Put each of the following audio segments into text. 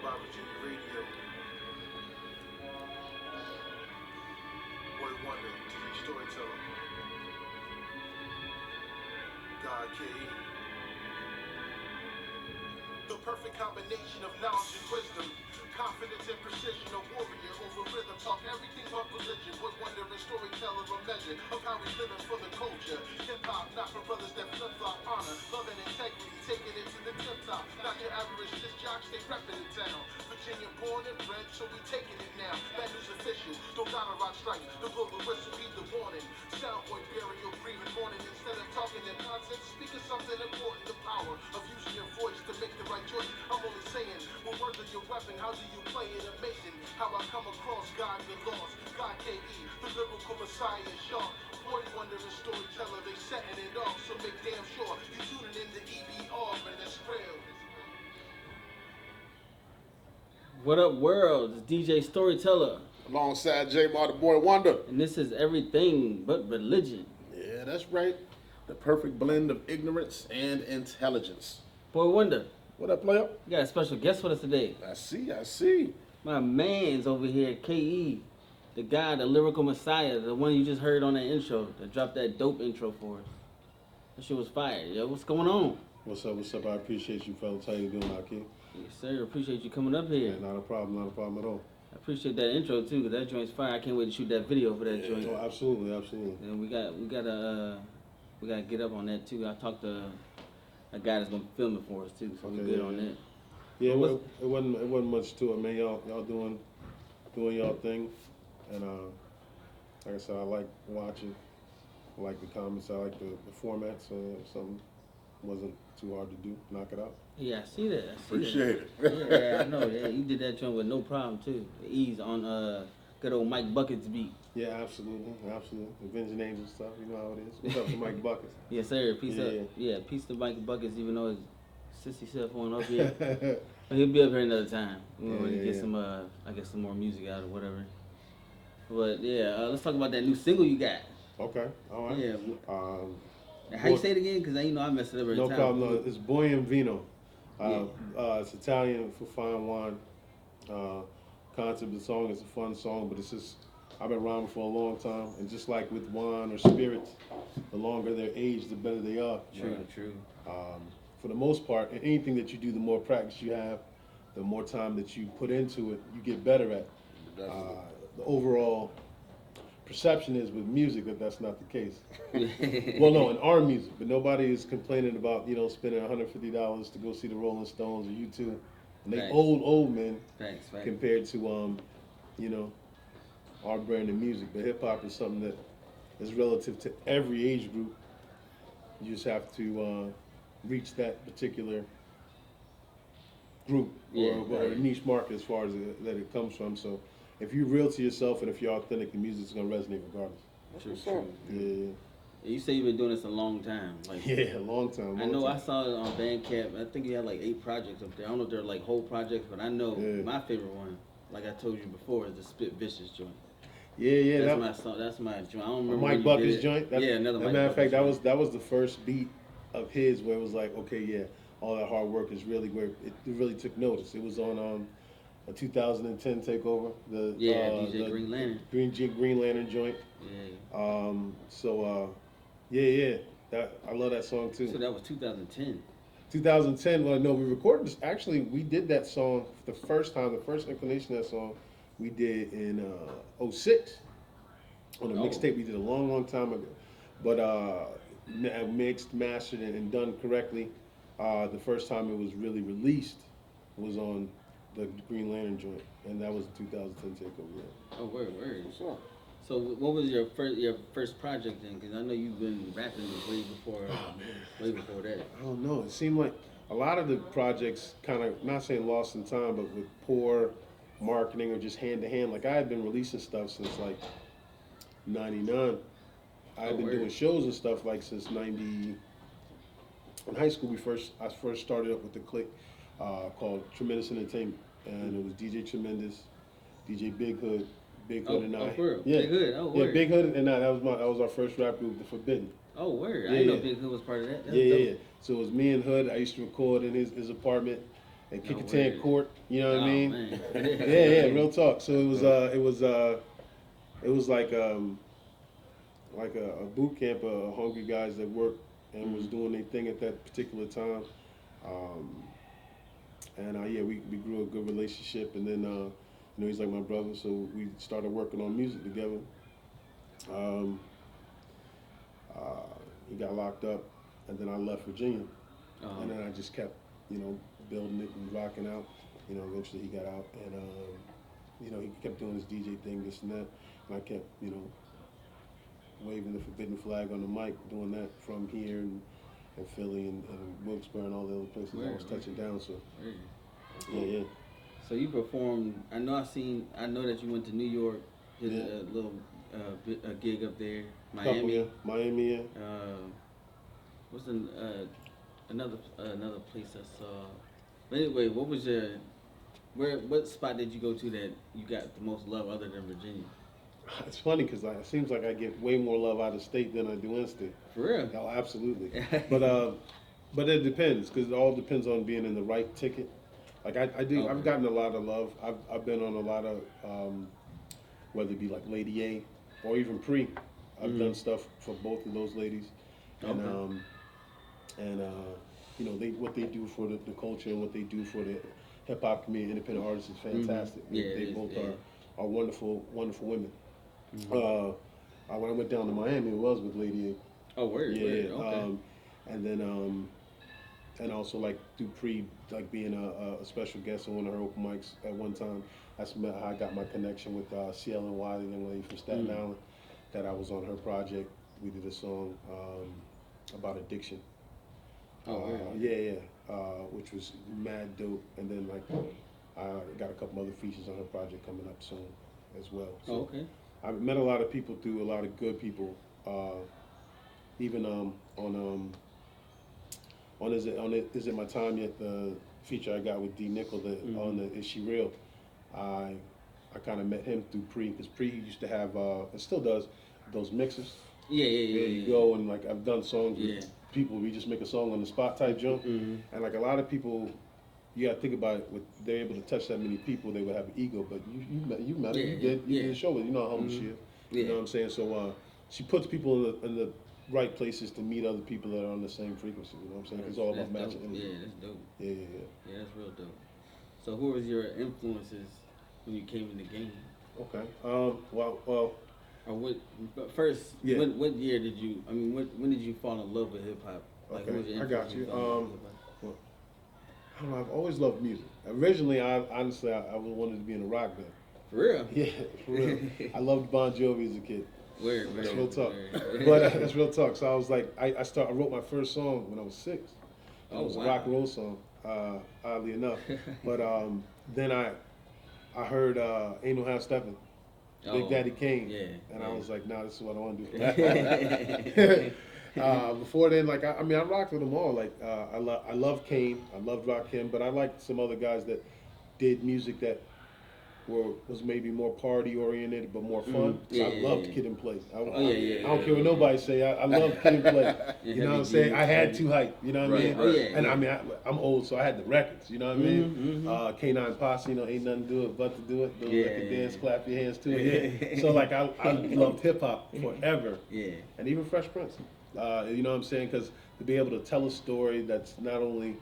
by Virginia Radio. Boy Wonder, TV storyteller. God K.E. The perfect combination of knowledge and wisdom. Confidence and precision, a warrior over rhythm. Talk everything but religion. Boy Wonder, a storyteller, a measure of how we living for the culture. Hip-hop, not for brothers that flip-flop. Honor, love and integrity, taking it to the tip-top. Not your average disc jock, stay repping it down. Virginia born and bred, so we taking it now. Bad news official, don't gotta rock strike. The blow the whistle, heed the warning. Soundboy burial, breathing morning. Instead of talking in nonsense, speak of something important. The power of using your voice to make the right choice. I'm only saying, what words are your weapon? How do you play it? Amazing how I come across God the lost. God K.E, the lyrical messiah is sharp. Boy Wonder and storyteller, they setting it off. So make damn sure you tuning in to EBR and that's real. What up, world? It's DJ Storyteller. Alongside J Mar, the Boy Wonder. And this is everything but religion. Yeah, that's right. The perfect blend of ignorance and intelligence. Boy Wonder, What up, player? you got a special guest with us today. I see. My man's over here, K.E. The guy, the lyrical messiah, the one you just heard on that intro, that dropped that dope intro for us. That shit was fire, yo. What's going on? What's up? I appreciate you fellas. How you doing out here? Yes, sir. Appreciate you coming up here. Yeah, not a problem at all. I appreciate that intro too, cause that joint's fire. I can't wait to shoot that video for that joint. Oh, absolutely. And we gotta get up on that too. I talked to a guy that's gonna film it for us too, so we good on that. Yeah, it wasn't much to it, man. Y'all doing y'all thing, and like I said, I like watching. I like the comments. I like the format. So something wasn't too hard to do. Knock it out. Yeah, I see that. Appreciate it. Yeah, I know. Yeah, you did that joint with no problem too. The ease on good old Mike Buckets beat. Yeah, absolutely. Avenging Angel stuff. You know how it is. What's up to Mike Buckets? Yes, sir. Peace up. Yeah, peace to Mike Buckets. Even though his sissy self won't up here, but he'll be up here another time. When he get some, I guess some more music out or whatever. But yeah, let's talk about that new single you got. Okay. All right. Yeah. How you say it again? Because I mess it up every time. No problem. No, it's Boy and Vino. It's Italian for fine wine. Concept of the song is a fun song, but it's just, I've been rhyming for a long time, and just like with wine or spirits, the longer they're aged, the better they are. True. For the most part, and anything that you do, the more practice you have, the more time that you put into it, you get better at. The overall perception is with music that's not the case. Well, no, in our music, but nobody is complaining about spending $150 to go see the Rolling Stones or U2, and they old men compared to our brand of music. But hip hop is something that is relative to every age group. You just have to reach that particular group or niche market as far as that it comes from. So if you're real to yourself and if you're authentic, the music's gonna resonate regardless. True. Yeah. You say you've been doing this a long time. A long time. I know. I saw it on Bandcamp. I think you had like 8 projects up there. I don't know if they're like whole projects, but I know my favorite one, like I told you before, is the Spit Vicious joint. Yeah. That's my song. That's my joint. I don't remember. Mike Buckets joint. Another Mike. Matter of fact, that was the first beat of his where it was like, okay, all that hard work is really where it really took notice. It was on a 2010 takeover. DJ Green Lantern. Green Lantern joint. Yeah. I love that song too. So that was 2010. 2010. Well, no, we recorded this. Actually, we did that song the first time. The first inclination of that song we did in 06 on a mixtape we did a long time ago. But mixed, mastered, and done correctly. The first time it was really released was on the Green Lantern joint, and that was the 2010 takeover. Oh, word. So what was your first project then? Because I know you've been rapping way before that. I don't know. It seemed like a lot of the projects kind of, not saying lost in time, but with poor marketing or just hand to hand. Like I had been releasing stuff since like 99. I had been doing shows and stuff like since 90. In high school, I first started up with the clique called Tremendous Entertainment, and it was DJ Tremendous, DJ Big Hood and I. Big Hood. Big Hood and I. That was our first rap group, The Forbidden. Oh, word. I didn't know Big Hood was part of that. Yeah. So it was me and Hood. I used to record in his apartment, and No Kickintan way. Court. You know what I Oh, mean? man. Yeah, real talk. So it was like a boot camp of hungry guys that worked and was doing their thing at that particular time. And yeah, we grew a good relationship, and then he's like my brother, so we started working on music together. Um, he got locked up, and then I left Virginia, and then I just kept, building it and rocking out. Eventually he got out, and he kept doing his DJ thing, this and that, and I kept, waving the forbidden flag on the mic, doing that from here and Philly and Wilkes-Barre and all the other places I was touching down. So yeah. So you performed. I know that you went to New York, did a little a gig up there, Miami. Miami, yeah. What's another place I saw? But anyway, what spot did you go to that you got the most love other than Virginia? It's funny because it seems like I get way more love out of state than I do in state. For real? Oh, absolutely. But it depends, because it all depends on being in the right ticket. Like I do, Okay. I've gotten a lot of love. I've been on a lot of, whether it be like Lady A or even Pre. I've done stuff for both of those ladies, and what they do for the culture and what they do for the hip hop community, independent artists is fantastic. Yeah, they both are wonderful, wonderful women. When I went down to Miami, it was with Lady A. Oh, word. Yeah. Word. Okay. And then and also like Dupree, like being a special guest on one of her open mics at one time. That's how I got my connection with CLNY, the young lady from Staten Island, that I was on her project. We did a song about addiction. Which was mad dope. And then like I got a couple other features on her project coming up soon as well. So Okay. I've met a lot of people through a lot of good people. Even on Is It My Time Yet, the feature I got with D Nickel on the Is She Real, I kind of met him through Pre, because Pre used to have and still does those mixes. Yeah. There you go, and like I've done songs with people. We just make a song on the spot type jump, and like a lot of people. You gotta think about it. They're able to touch that many people, they would have an ego. But you met her. You did a show with her. You know how humble she is. You know what I'm saying? So she puts people in the right places to meet other people that are on the same frequency. You know what I'm saying? It's all about matching energy. Yeah, that's dope. Yeah. Yeah, that's real dope. So who was your influences when you came in the game? Okay. Well. Or what? But first, Yeah. what year did you? I mean, when did you fall in love with hip hop? Like, who was your I got influence you. when fell in love with hip-hop? I don't know. I've always loved music. Originally, I wanted to be in a rock band. For real? Yeah, for real. I loved Bon Jovi as a kid. That's real talk. Word. But that's real talk. So I was like, I wrote my first song when I was 6. It was a rock and roll song, oddly enough. But then I heard Ain't No Half Steppin', Big Daddy Kane, and I was like, nah, this is what I want to do. Before then, like I rocked with them all. Like I love Kane, I loved Rakim, but I liked some other guys that did music that was maybe more party oriented but more fun. I loved Kid and Play. I don't care what nobody say. I loved Kid and Play. You know what I'm saying? I had Too Hype. You know what I mean? And I mean I'm old, so I had the records. You know what I mean? K9 Posse. Ain't nothing to do it but to do it. Those that can dance, clap your hands to it. So like I loved hip hop forever. And even Fresh Prince. You know what I'm saying? Because to be able to tell a story that's not only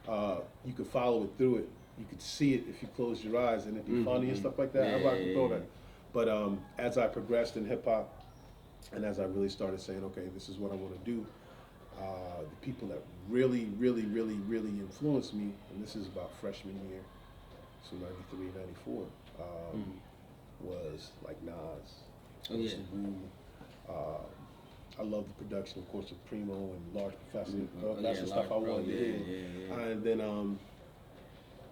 you could follow it through it, you could see it if you close your eyes and it'd be funny and stuff like that. I rock with all that. But as I progressed in hip hop, and as I really started saying, okay, this is what I want to do, the people that really, really, really, really influenced me, and this is about freshman year, so 93, 94, was like Nas, Wu. I love the production, of course, of Primo and Large Professor. That's the stuff I wanted to hear. And then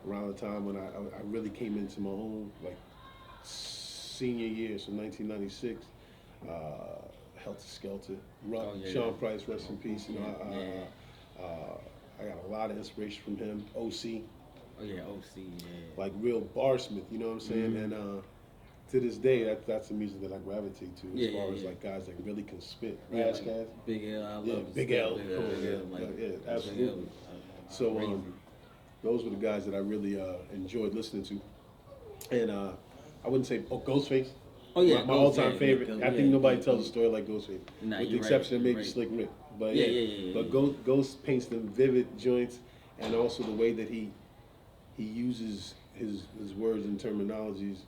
around the time when I really came into my own, like senior year, so 1996, Helter Skelter, Sean Price, rest in peace. You know, I got a lot of inspiration from him. OC. Like real barsmith, you know what I'm saying? And to this day, that's the music that I gravitate to, as far as like guys that really can spit. Razzcast. Big L, I love Big L. Big L, Absolutely. So those were the guys that I really enjoyed listening to. And I wouldn't say Ghostface. Oh yeah, my all-time favorite. Yeah, I think nobody tells a story like Ghostface, Nah, with the you're exception of right, maybe you're Slick Rick. But Yeah. but Ghost paints them vivid joints, and also the way that he uses his words and terminologies.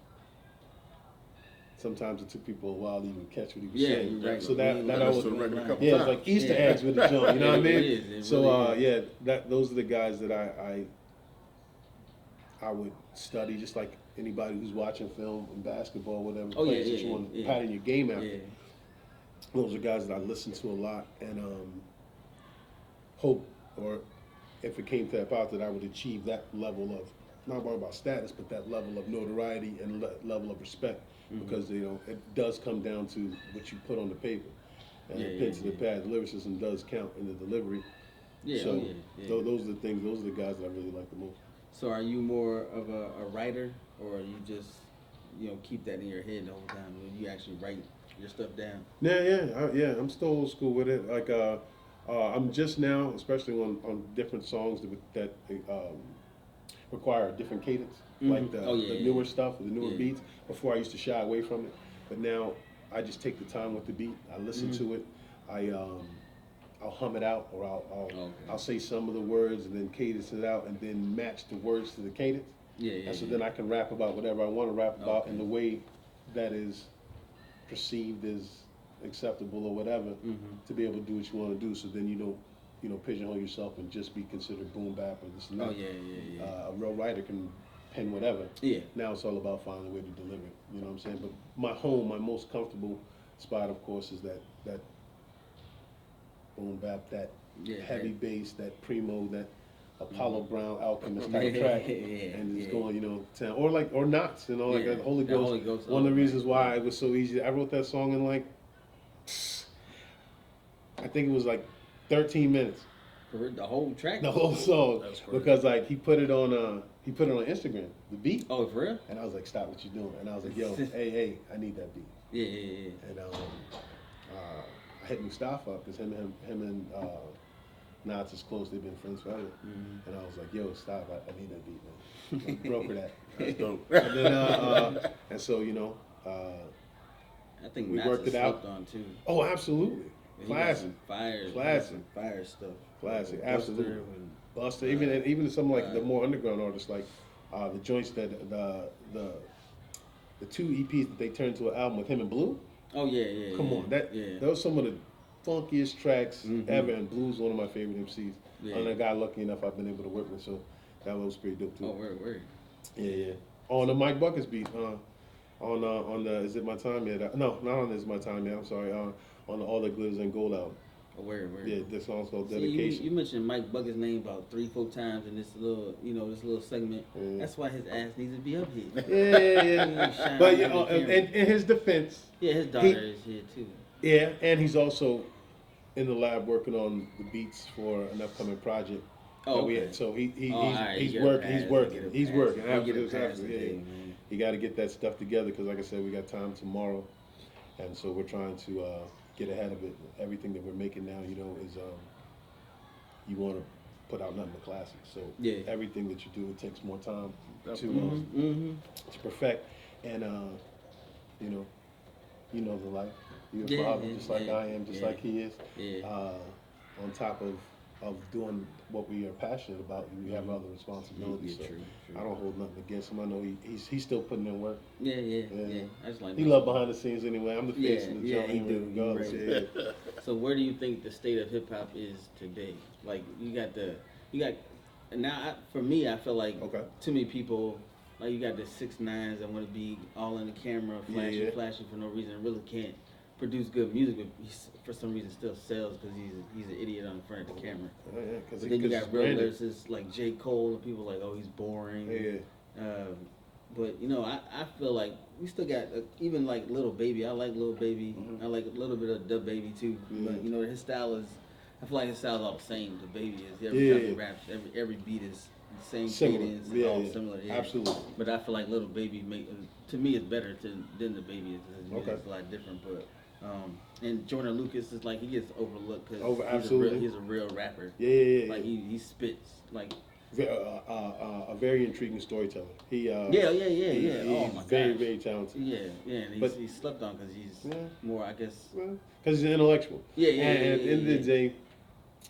Sometimes it took people a while to even catch what he was saying. You're right. So that I always, listened to the record a couple yeah, it's times. like Easter eggs with the joint. You know what I mean? It is, it So really is. those are the guys that I would study, just like anybody who's watching film and basketball, whatever Oh, yeah, place that you yeah, want to yeah. pattern your game after. Yeah. Those are guys that I listen to a lot, and hope, or if it came to that part, that I would achieve that level of, not worry about status, but that level of notoriety and level of respect, because it does come down to what you put on the paper, and pen to the pad. Lyricism does count in the delivery. Yeah, So yeah. those are the things. Those are the guys that I really like the most. So are you more of a writer, or you just keep that in your head the whole time? When you actually write your stuff down? Yeah. I'm still old school with it. Like I'm just now, especially on different songs that require a different cadence, like the newer stuff, the newer beats. Before I used to shy away from it, but now I just take the time with the beat. I listen to it. I'll hum it out, or I'll say some of the words and then cadence it out, and then match the words to the cadence. And so then I can rap about whatever I want to rap about in the way that is perceived as acceptable or whatever, to be able to do what you want to do. So then you don't pigeonhole yourself and just be considered boom bap or this and that. A real writer can pen whatever. Now it's all about finding a way to deliver it. You know what I'm saying? But my most comfortable spot, of course, is that boom bap, that heavy bass, that primo, that Apollo Brown Alchemist type track, and it's going, to, or knots, like the Holy Ghost. One of the reasons why it was so easy, I wrote that song in like, I think it was like 13 minutes. The whole track? The whole song, That's crazy. because like he put it on Instagram, the beat. Oh, for real? And I was like, stop what you're doing. And I was like, yo, hey, I need that beat. Yeah. And I hit Mustafa up, because him and Knots is close. They've been friends forever. And I was like, yo, stop, I need that beat, man. Broker that. That's dope. And then and so I think we Knots worked is it out. slept on too. Oh, absolutely. He got Classic. some fire, Classic. some fire stuff. Classic, Buster absolutely. and- Buster, even some like the more underground artists, like the joints that the two EPs that they turned to an album with him and Blue. Oh yeah. Come on, that was some of the funkiest tracks ever, and Blue's one of my favorite MCs. Yeah. I'm a guy lucky enough I've been able to work with, so that was pretty dope too. Oh, word. Yeah. On the Mike Buckets beat, on the Is It My Time Yet? No, not on Is It My Time Yet. I'm sorry. On the All That Glitters and Gold album. Oh, word. Yeah, this song's called See, Dedication. you mentioned Mike Bucket's name about 3-4 times in this little segment. Yeah. That's why his ass needs to be up here. Yeah. But in his defense, his daughter is here too. yeah, and he's also in the lab working on the beats for an upcoming project. Oh, that okay. So He's working. Absolutely. Absolutely. You got to get that stuff together, because, like I said, we got time tomorrow, and so we're trying to get ahead of it. Everything that we're making now, is you want to put out nothing but classics. So everything that you do, it takes more time to perfect, and the life. You're a father, just like I am, just like he is. On top of doing what we are passionate about, we have other responsibilities. So True. I don't hold nothing against him. I know he's still putting in work. Yeah. I just like He love behind the scenes anyway. I'm the face of the he joint, do. regardless. Right. Yeah. So where do you think the state of hip hop is today? Like for me, I feel like too many people, like you got the 6ix9ines that want to be all in the camera, flashing for no reason, really can't produce good music, but he, for some reason, still sells because he's an idiot on the front of the camera. But then you got real lyricists like J. Cole, and people like, oh, he's boring. But I feel like we still got even like Lil Baby. I like Lil Baby. I like a little bit of Da Baby too. But his style is, I feel like his style is all the same. Da Baby is every time he raps, every beat is the same cadence, all similar. Absolutely. But I feel like Lil Baby to me is better than Da Baby. It's a lot different, but. And Jordan Lucas is like, he gets overlooked because he's a real rapper. Yeah. Like he spits like a very intriguing storyteller. He Yeah. He's Oh my very gosh. very talented. Yeah, and But- he's slept on because he's Yeah. more, I guess. Because he's an intellectual. Yeah, And at the end of the yeah. day,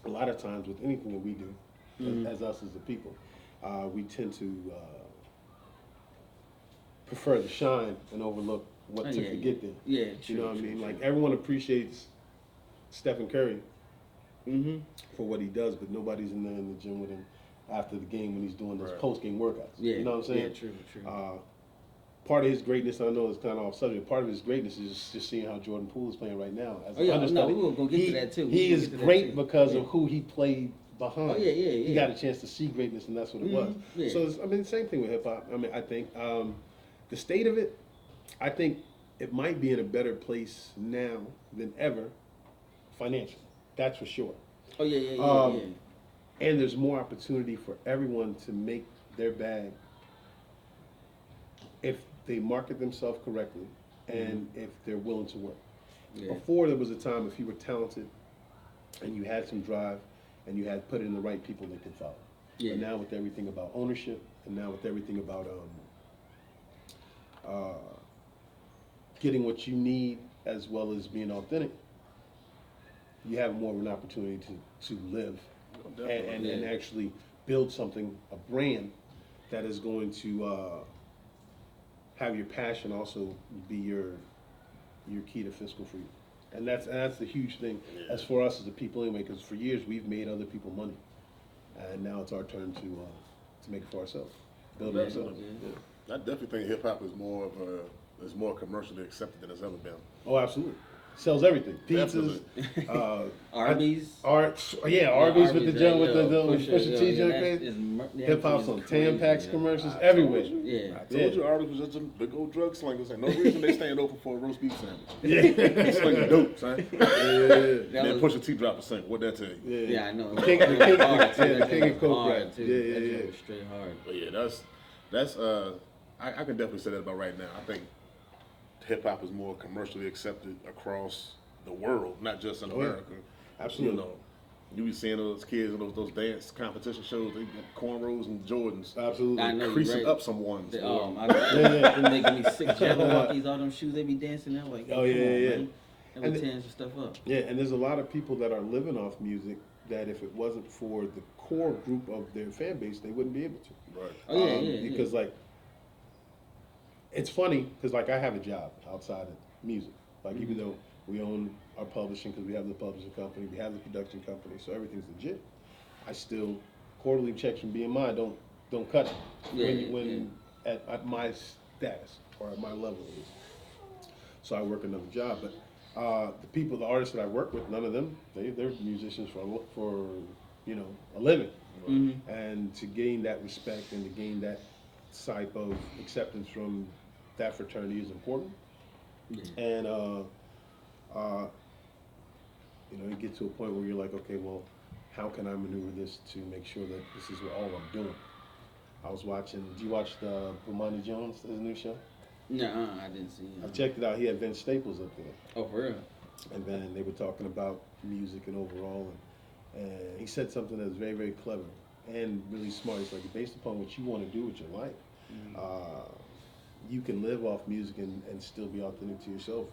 a lot of times with anything that we do, Mhm. as us as the people, we tend to prefer to shine and overlook what took to get there. Yeah, You know what I true, mean? true. Like everyone appreciates Stephen Curry Mm-hmm. for what he does, but nobody's in there in the gym with him after the game when he's doing those Right. post-game workouts. Yeah. You know what I'm saying? Yeah, true. Part of his greatness, I know it's kind of off subject, part of his greatness is just seeing how Jordan Poole is playing right now. As Oh, yeah, an understudy. no, we were gonna get to that, too. He We is gonna get to that, great too. because Yeah. of who he played behind. Oh, yeah. He got a chance to see greatness, and that's what it was. Mhm, yeah. So, I mean, same thing with hip-hop. I mean, I think the state of it, I think it might be in a better place now than ever financially. That's for sure. Oh, yeah. And there's more opportunity for everyone to make their bag if they market themselves correctly and if they're willing to work. Yeah. Before, there was a time if you were talented and you had some drive and you had put in the right people, they could follow. Yeah. But now with everything about ownership and now with everything about getting what you need as well as being authentic, you have more of an opportunity to live and actually build something, a brand that is going to have your passion also be your key to fiscal freedom. And that's the huge thing as for us as the people anyway, because for years we've made other people money, and now it's our turn to make it for ourselves, build it ourselves. I definitely think hip hop is more commercially accepted than it's ever been. Oh, absolutely. Sells everything. Pizzas, Arby's. Arby's with the jump with the Pusha T jump. Hip hop's on Tampax commercials everywhere. Yeah. I told you Arby's was just a big old drug slingers. Ain't no reason they stand open for a roast beef sandwich. Yeah. Slinging dope, son. That Then was- Pusha T drop a single. What'd that tell you? Yeah, I know. The king of coke hard, rap. too. Yeah. That joint was straight hard. But yeah, that's I can definitely say that about right now. I think hip hop is more commercially accepted across the world, not just in Oh, yeah. America. Absolutely. You know, you be seeing those kids in those dance competition shows. They got cornrows and Jordans, Absolutely. I know. you're creasing right. up some ones. They're making me sick. Jabberwockies, all them shoes they be dancing in. Like, Oh, yeah. Man. They And be tearing some stuff up. Yeah, and there's a lot of people that are living off music that if it wasn't for the core group of their fan base, they wouldn't be able to. Right. Oh, yeah. Because like, it's funny because like I have a job outside of music. Like even though we own our publishing because we have the publishing company, we have the production company, so everything's legit. I still quarterly checks from BMI don't cut it when at my status or at my level. So I work another job, but the artists that I work with, none of them they're musicians for a living, and to gain that respect and to gain that type of acceptance from that fraternity is important. And you get to a point where you're like, okay, well, how can I maneuver this to make sure that this is all I'm doing? I was watching. Did you watch the Bomani Jones, his new show? No, I didn't see it. I checked it out. He had Vince Staples up there. Oh, for real? And then they were talking about music and overall, and he said something that was very, very clever and really smart. He's like, based upon what you want to do with your life, you can live off music and still be authentic to yourself.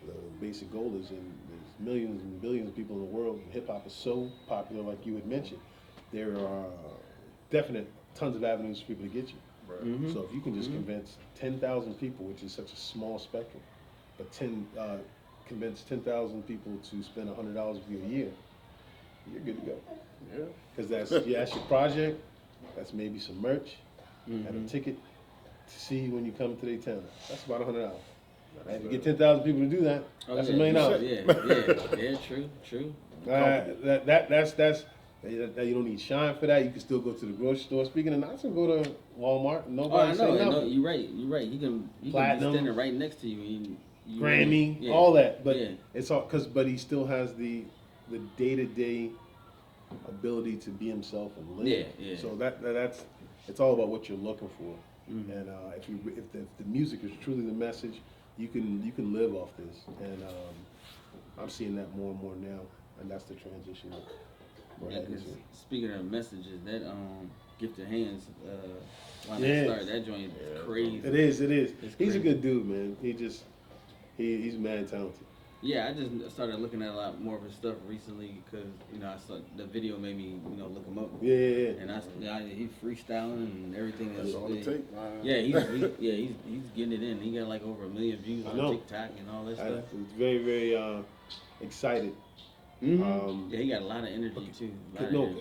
The basic goal is, and there's millions and billions of people in the world. Hip hop is so popular, like you had mentioned. There are definite tons of avenues for people to get you. Right. So if you can just convince 10,000 people, which is such a small spectrum, but convince 10,000 people to spend $100 with you a year, you're good to go. Yeah. Because that's your project, that's maybe some merch, and a ticket to see you when you come to their town. That's about $100. And if you get 10,000 people to do that, that's $1 million. Yeah, true. That's you don't need shine for that. You can still go to the grocery store. Speaking of not, to go to Walmart. Nobody say nothing. No, you're right. You can be standing right next to you. Grammy, all that. But yeah. it's all but he still has the day-to-day ability to be himself and live. Yeah. So that's it's all about what you're looking for. And if the music is truly the message, you can live off this. And I'm seeing that more and more now, and that's the transition. Yeah, 'cause speaking of messages, that Gifted Hands. When Yeah. I started that joint, crazy. It is. It's He's crazy. a good dude, man. He's mad talented. Yeah, I just started looking at a lot more of his stuff recently because I saw the video made me look him up. Yeah. And he's freestyling and everything. That's all it takes, man. Yeah, he's getting it in. He got like over 1 million views on TikTok and all that stuff. He's very, very excited. Mm-hmm. Yeah, he got a lot of energy too.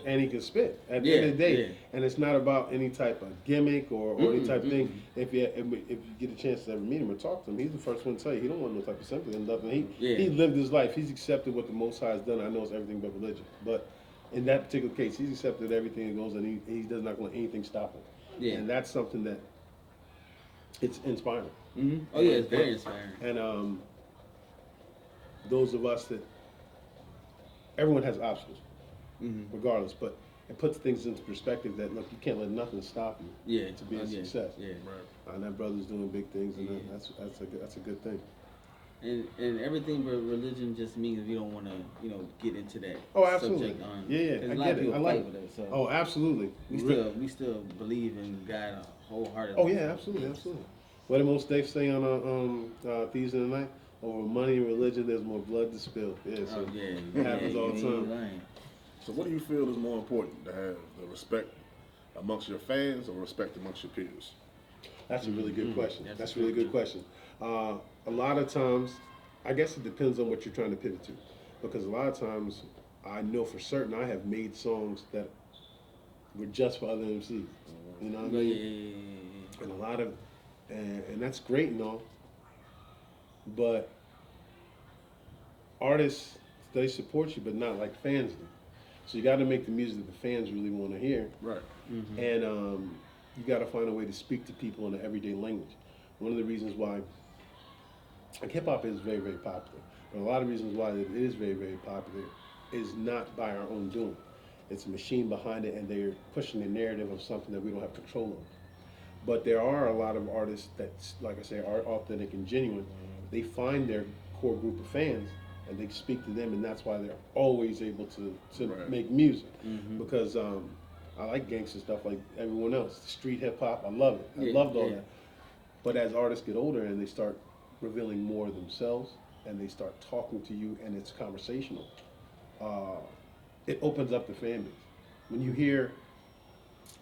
And he can spit at the end of the day. And it's not about any type of gimmick or any type of thing. If you get a chance to ever meet him or talk to him, he's the first one to tell you he don't want no type of sympathy and nothing. He lived his life. He's accepted what the Most High has done. I know it's everything but religion, but in that particular case, he's accepted everything that goes, and he does not let anything stop him. Yeah. And that's something that it's inspiring. Mm-hmm. Oh yeah, it's very inspiring. And those of us that everyone has obstacles, regardless, but it puts things into perspective that, look, you can't let nothing stop you to be a success. Yeah. Right. And that brother's doing big things, and that's a good thing. And everything but religion just means we don't want to, get into that. Oh, absolutely. Subject on. Yeah, I get it. I like with it. So oh, absolutely. We still believe in God wholeheartedly. Oh yeah, absolutely. What did most Dave say on Thieves in the Night? Over money and religion, there's more blood to spill. Yeah, so it happens all the time. So what do you feel is more important, to have the respect amongst your fans or respect amongst your peers? That's a really good question. That's a really good question. A lot of times, I guess it depends on what you're trying to pivot to. Because a lot of times, I know for certain I have made songs that were just for other MCs. You know what I mean? And a lot of, and that's great and all. But artists, they support you, but not like fans do. So you got to make the music that the fans really want to hear. Right. Mm-hmm. And you got to find a way to speak to people in an everyday language. One of the reasons why, like, hip hop is very, very popular, but a lot of reasons why it is very, very popular is not by our own doing. It's a machine behind it, and they're pushing the narrative of something that we don't have control of. But there are a lot of artists that, like I say, are authentic and genuine. They find their core group of fans, and they speak to them, and that's why they're always able to make music. Mm-hmm. Because I like gangster stuff like everyone else. Street hip hop, I love it. I loved all that. But as artists get older and they start revealing more of themselves, and they start talking to you, and it's conversational, it opens up the fan base. When you hear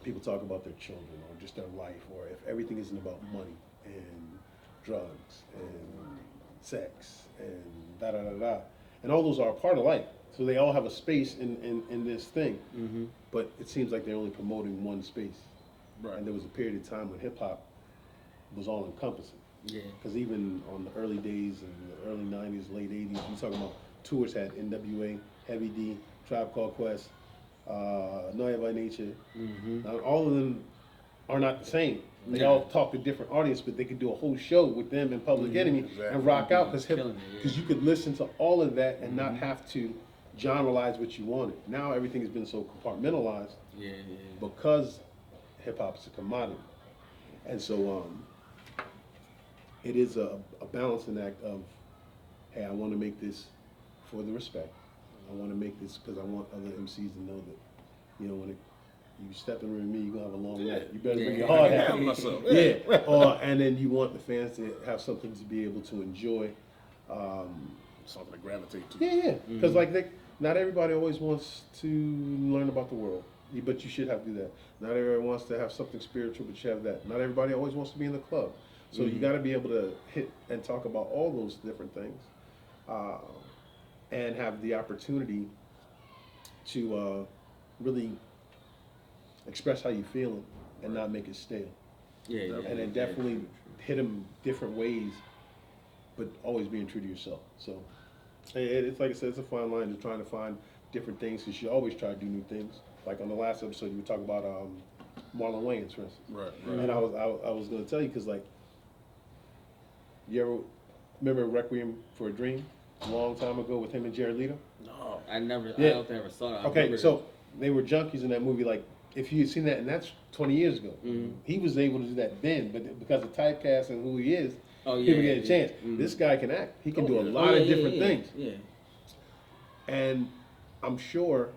people talk about their children or just their life, or if everything isn't about money and drugs and sex and da-da-da-da, and all those are a part of life. So they all have a space in this thing. Mm-hmm. But it seems like they're only promoting one space. Right. And there was a period of time when hip-hop was all-encompassing. Yeah. Because even on the early days, in the early 90s, late 80s, you talking about tours had NWA, Heavy D, Tribe Called Quest, Noia by Nature. Mm-hmm. Now, all of them are not the same. They all talk to different audience, but they could do a whole show with them and Public Enemy and rock out, because you could listen to all of that and not have to generalize what you wanted. Now everything has been so compartmentalized because hip hop is a commodity, and so it is a balancing act of, hey, I want to make this for the respect. I want to make this because I want other MCs to know that, when you step in with me, you're going to have a long night. You better bring your heart out. And then you want the fans to have something to be able to enjoy. Something to gravitate to. Yeah. Because not everybody always wants to learn about the world, but you should have to do that. Not everybody wants to have something spiritual, but you have that. Not everybody always wants to be in the club. So you got to be able to hit and talk about all those different things, and have the opportunity to really express how you feeling and not make it stale. And then definitely hit them different ways, but always being true to yourself. So it's like I said, it's a fine line to trying to find different things, because you always try to do new things. Like on the last episode, you were talking about Marlon Wayans, for instance. Right. And I was going to tell you, because you ever remember Requiem for a Dream a long time ago with him and Jared Leto? No, I don't think I ever saw that. Okay, so they were junkies in that movie. Like, if you had seen that, and that's 20 years ago, he was able to do that then, but because of typecast and who he is, people get a chance. This guy can act. He can do a lot of different things. Yeah. And I'm sure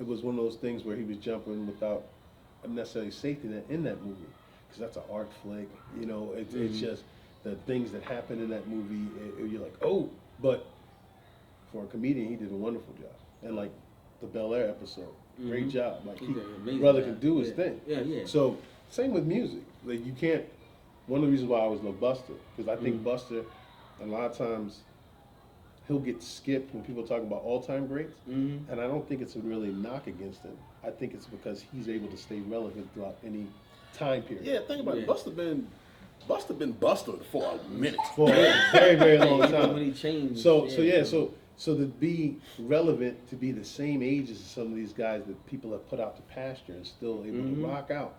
it was one of those things where he was jumping without necessarily safety net in that movie, because that's an art flick. You know, it's just the things that happen in that movie. You're like, oh, but for a comedian, he did a wonderful job. And like the Bel Air episode, great job. Like brother can do his thing. Yeah. So same with music. Like you can't. One of the reasons why I always love Buster, because I think Buster, a lot of times, he'll get skipped when people talk about all-time greats, and I don't think it's a really knock against him. I think it's because he's able to stay relevant throughout any time period. Yeah, think about it. Buster been Buster for a minute. For a very, very long time. When he changed. So to be relevant, to be the same age as some of these guys that people have put out to pasture and still able to rock out,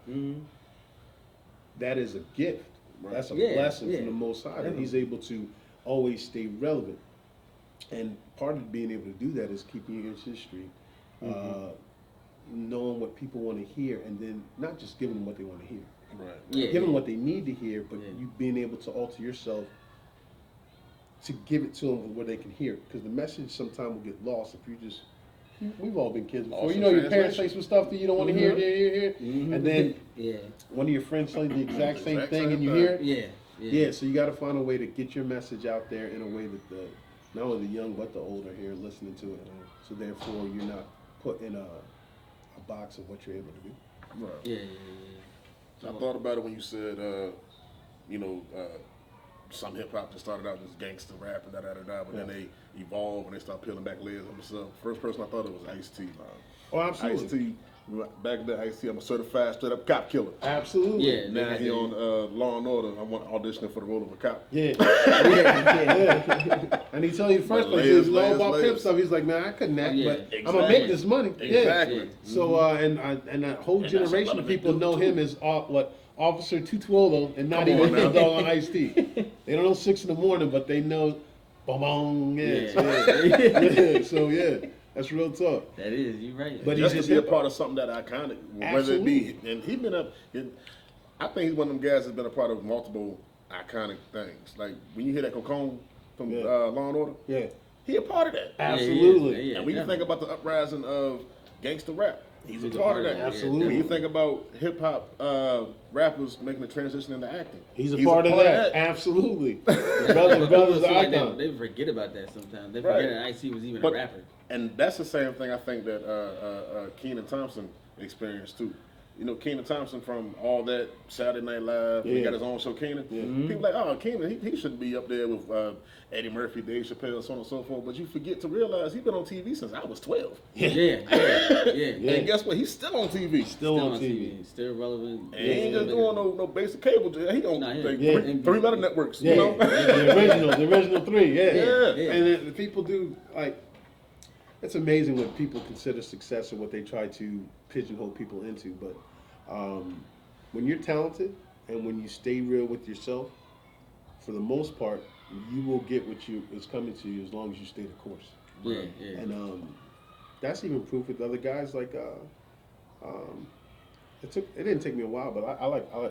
that is a gift. Right. That's a blessing from the Most High, that he's able to always stay relevant. And part of being able to do that is keeping your history, knowing what people want to hear, and then not just giving them what they want to hear. Right. Giving them what they need to hear, but you being able to alter yourself to give it to them where they can hear it. Because the message sometimes will get lost if you just. We've all been kids before. You know, your parents say some stuff that you don't want to hear, and then one of your friends say the exact same thing, and you hear it. Yeah. So you got to find a way to get your message out there in a way that not only the young but the older here listening to it. So therefore, you're not put in a box of what you're able to do. Right. Yeah. So I thought about it when you said, some hip hop just started out as gangster rap and but then they evolved and they start peeling back layers of themselves. First person I thought it was Ice-T. Oh, absolutely. Ice-T, back then Ice-T, I'm a certified straight up cop killer. Absolutely. Yeah. Now he on Law and Order. I'm auditioning for the role of a cop. Yeah. And he tell you first place he's low about pimp stuff. He's like, man, I couldn't act, but I'm gonna make this money. Exactly. Yeah. So and that whole generation of people know him as Officer Tutuolo, and not even the dog on Ice-T. They don't know 6 a.m, but they know, bong. So that's real talk. That is, you're right. But he's just be a part of something that iconic, whether it be, and he's been I think he's one of them guys that's been a part of multiple iconic things. Like when you hear that Cocone from Law and Order, he a part of that. Absolutely. And when you think about the uprising of gangster rap, he's a part of that. Absolutely. When you think about hip hop rappers making the transition into acting, he's a part of that. Absolutely. Brother's icon. They forget about that sometimes. They forget that Ice-T was even a rapper. And that's the same thing I think that Kenan Thompson experienced too. You know, Kenan Thompson from all that Saturday Night Live, he got his own show, Kenan. People like, oh, Kenan, he should be up there with Eddie Murphy, Dave Chappelle, so on and so forth. But you forget to realize he's been on TV since I was 12. And guess what? He's still on TV. Still on TV. Still relevant. And he ain't just doing no basic cable. He on three letter networks. Yeah. You know? the original 3. And then the people do, like, it's amazing what people consider success and what they try to pigeonhole people into. But when you're talented and when you stay real with yourself, for the most part, you will get what is coming to you as long as you stay the course. And that's even proof with other guys. Like it didn't take me a while, but I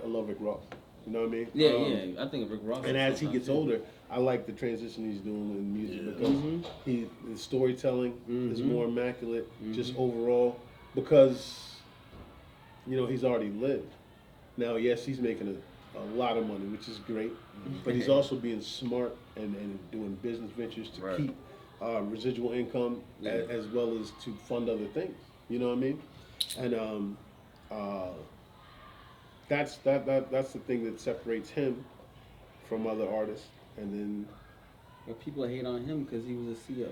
love Rick Ross. You know what I mean? I think Rick Ross. And as he gets older, I like the transition he's doing in music because his storytelling is more immaculate, just overall. Because he's already lived. Now, yes, he's making a lot of money, which is great, but he's also being smart and doing business ventures to keep residual income as well as to fund other things. You know what I mean? And that's the thing that separates him from other artists. And then, but people hate on him because he was a CO.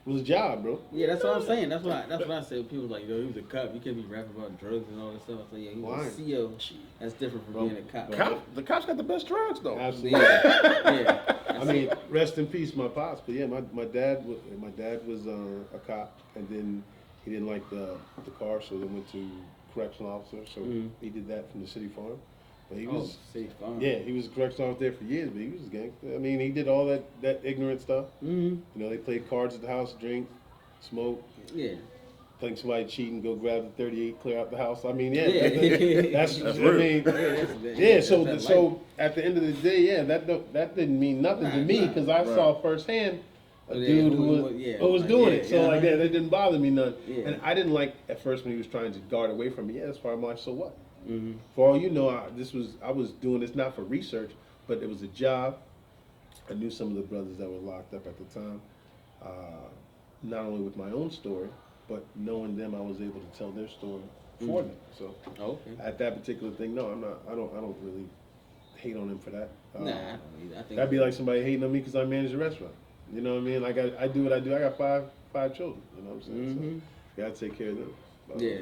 It was a job, bro. Yeah, that's what I'm saying. That's what I say. People like, yo, he was a cop. You can't be rapping about drugs and all that stuff. I say, yeah, he was a CO. That's different from being a cop. The cops got the best drugs, though. Absolutely. I mean, rest in peace, my pops. But yeah, my dad was a cop, and then he didn't like the car, so they went to correctional officer. So he did that from the city farm. But he was city farm. Yeah, he was a correctional officer there for years, but he was a gangster. I mean, he did all that ignorant stuff. They played cards at the house, drink, smoke. Yeah. Think somebody cheating, go grab the 38, clear out the house. I mean, that's So at the end of the day, that didn't mean nothing to me because I saw firsthand a dude who was doing it. So like that didn't bother me none. Yeah. And I didn't like at first when he was trying to guard away from me. Yeah, that's why I'm like, so what? Mm-hmm. For all you know, I was doing this not for research, but it was a job. I knew some of the brothers that were locked up at the time. Not only with my own story, but knowing them, I was able to tell their story for them. So at that particular thing, no, I'm not. I don't really hate on them for that. Nah, I don't either. I think that'd be like somebody hating on me because I manage a restaurant. You know what I mean? Like I do what I do. I got five children. You know what I'm saying? Mm-hmm. So gotta take care of them. Yeah.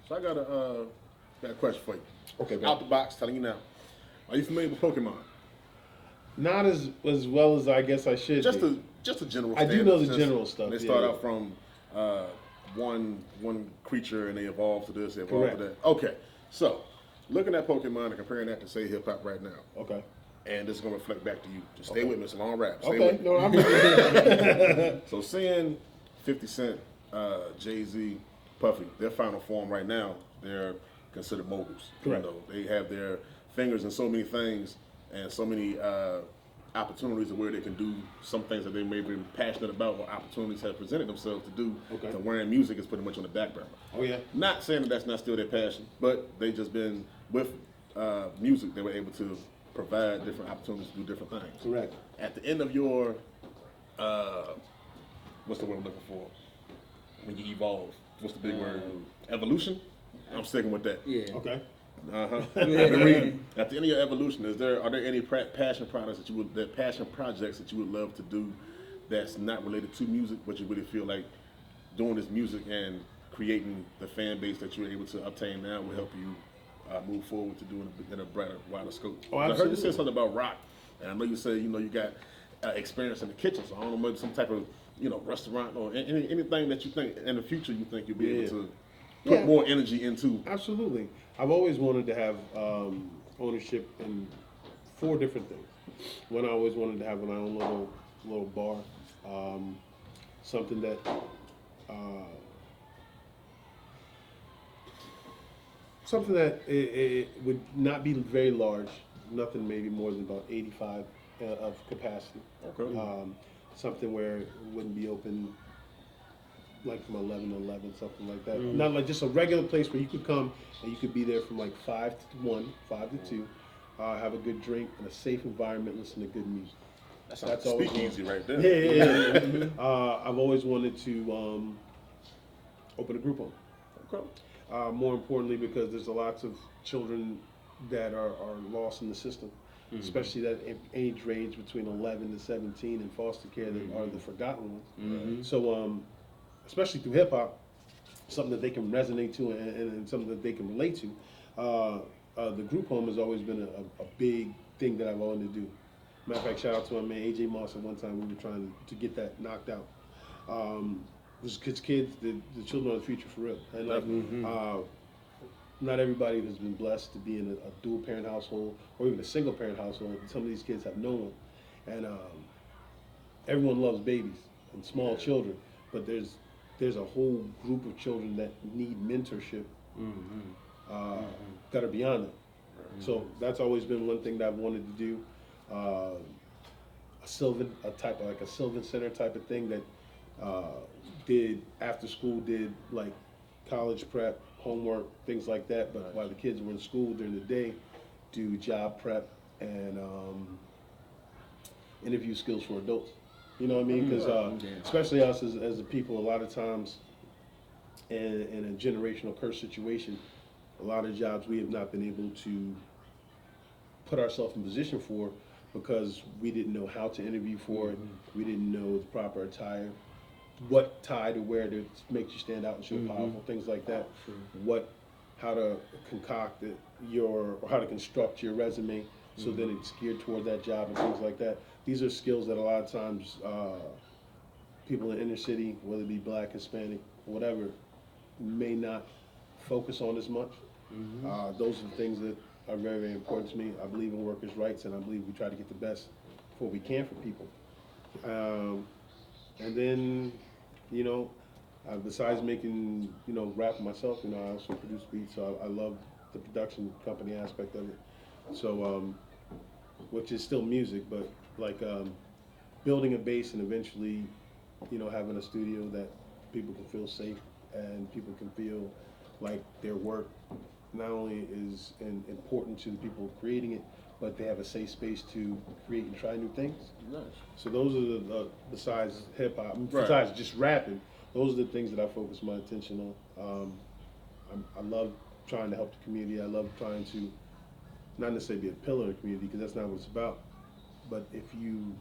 So I got a question for you. Okay. Out the box, telling you now. Are you familiar with Pokemon? Not as well as I guess I should. Just a general. I do know the general stuff. They start out from one creature and they evolve to this, they evolve to that. Okay, so looking at Pokemon and comparing that to say hip hop right now. Okay. And this is gonna reflect back to you. Just stay with me. It's a long rap. Stay Okay. with me. No, I'm ready. So seeing 50 Cent, Jay-Z, Puffy, their final form right now, they're considered moguls. Correct. You know, they have their fingers in so many things and so many opportunities of where they can do some things that they may be passionate about or opportunities have presented themselves to do. Okay. To wearing music is pretty much on the back burner. Oh yeah. Not saying that that's not still their passion, but they just been with music, they were able to provide different opportunities to do different things. Correct. At the end of your, what's the word I'm looking for? When you evolve, what's the big word? Evolution? I'm sticking with that. Yeah. Okay. I've been reading. At the end of your evolution, are there any passion projects that you would love to do that's not related to music, but you really feel like doing this music and creating the fan base that you're able to obtain now will help you move forward to doing it in a brighter, wider scope? Oh, I heard you absolutely. say something about rock, and I know you say you got experience in the kitchen, so I don't know, maybe some type of restaurant or anything that you think in the future you think you'll be able to put more energy into. Absolutely. I've always wanted to have ownership in 4 different things. One, I always wanted to have my own little bar, something that it would not be very large, nothing maybe more than about 85 of capacity. Okay. Something where it wouldn't be open like from 11 to 11, something like that. Not like just a regular place where you could come and you could be there from like 5 to 1, 5 to 2, have a good drink in a safe environment, listen to good music. That's always speakeasy right there. Yeah. I've always wanted to open a group home. Okay. More importantly, because there's lots of children that are lost in the system, especially that age range between 11 to 17 in foster care that are the forgotten ones. So, especially through hip hop, something that they can resonate to and something that they can relate to. The group home has always been a big thing that I've wanted to do. Matter of fact, shout out to my man AJ Moss. At one time, we were trying to get that knocked out. Kids, the children are the future for real. And like, not everybody has been blessed to be in a dual parent household or even a single parent household. Some of these kids have no one, and everyone loves babies and small children, but there's a whole group of children that need mentorship that are beyond it. So that's always been one thing that I've wanted to do. A Sylvan Center type of thing that did after school, did like college prep, homework, things like that. But while the kids were in school during the day, do job prep and interview skills for adults. You know what I mean? Because especially us as a people, a lot of times in a generational curse situation, a lot of jobs we have not been able to put ourselves in position for because we didn't know how to interview for it. We didn't know the proper attire, what tie to wear to make you stand out and show powerful, things like that. How to concoct how to construct your resume so that it's geared toward that job and things like that. These are skills that a lot of times people in the inner city, whether it be black, Hispanic, whatever, may not focus on as much. Those are the things that are very, very important to me. I believe in workers' rights, and I believe we try to get the best for what we can for people. And then, besides making, rap myself, I also produce beats, so I love the production company aspect of it. So, which is still music, but like building a base and eventually, having a studio that people can feel safe and people can feel like their work not only is important to the people creating it, but they have a safe space to create and try new things. Nice. So those are the besides hip hop, Right. besides just rapping, those are the things that I focus my attention on. I love trying to help the community. I love trying to not necessarily be a pillar in the community, because that's not what it's about. But if you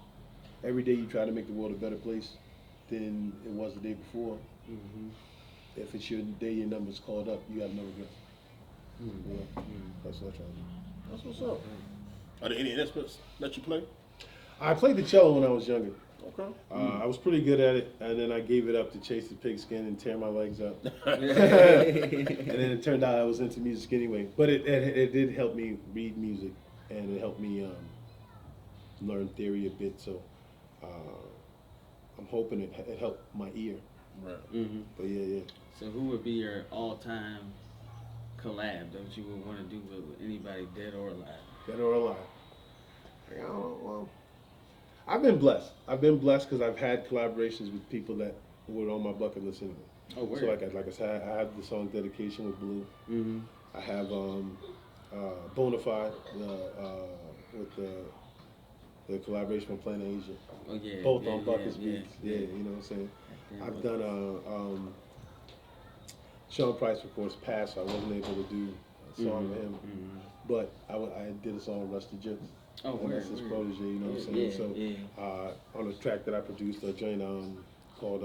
every day you try to make the world a better place than it was the day before. If it's your day, your number's called up, you have no regrets. That's what I try to do. That's what's up. Are there any instruments that you play? I played the cello when I was younger. Okay. I was pretty good at it, and then I gave it up to chase the pigskin and tear my legs up. And then it turned out I was into music anyway. But it did help me read music, and it helped me learn theory a bit. So I'm hoping it helped my ear. Right. But yeah. So who would be your all-time collab that you would want to do with anybody, dead or alive? Dead or alive? I don't know. Well, I've been blessed. I've been blessed because I've had collaborations with people that were on my bucket list anyway. Oh, word. So like I said, I have the song Dedication with Blue. I have Bonafide with the collaboration with Planet Asia. Oh yeah. Both yeah, on Bucket's yeah, beats. Yeah, you know what I'm saying? Yeah, I've done Sean Price, of course, passed, so I wasn't able to do a song with him. But I did a song with Rusty Jukes. Oh, and that's his protege, you know what I'm saying? On a track that I produced, a joint called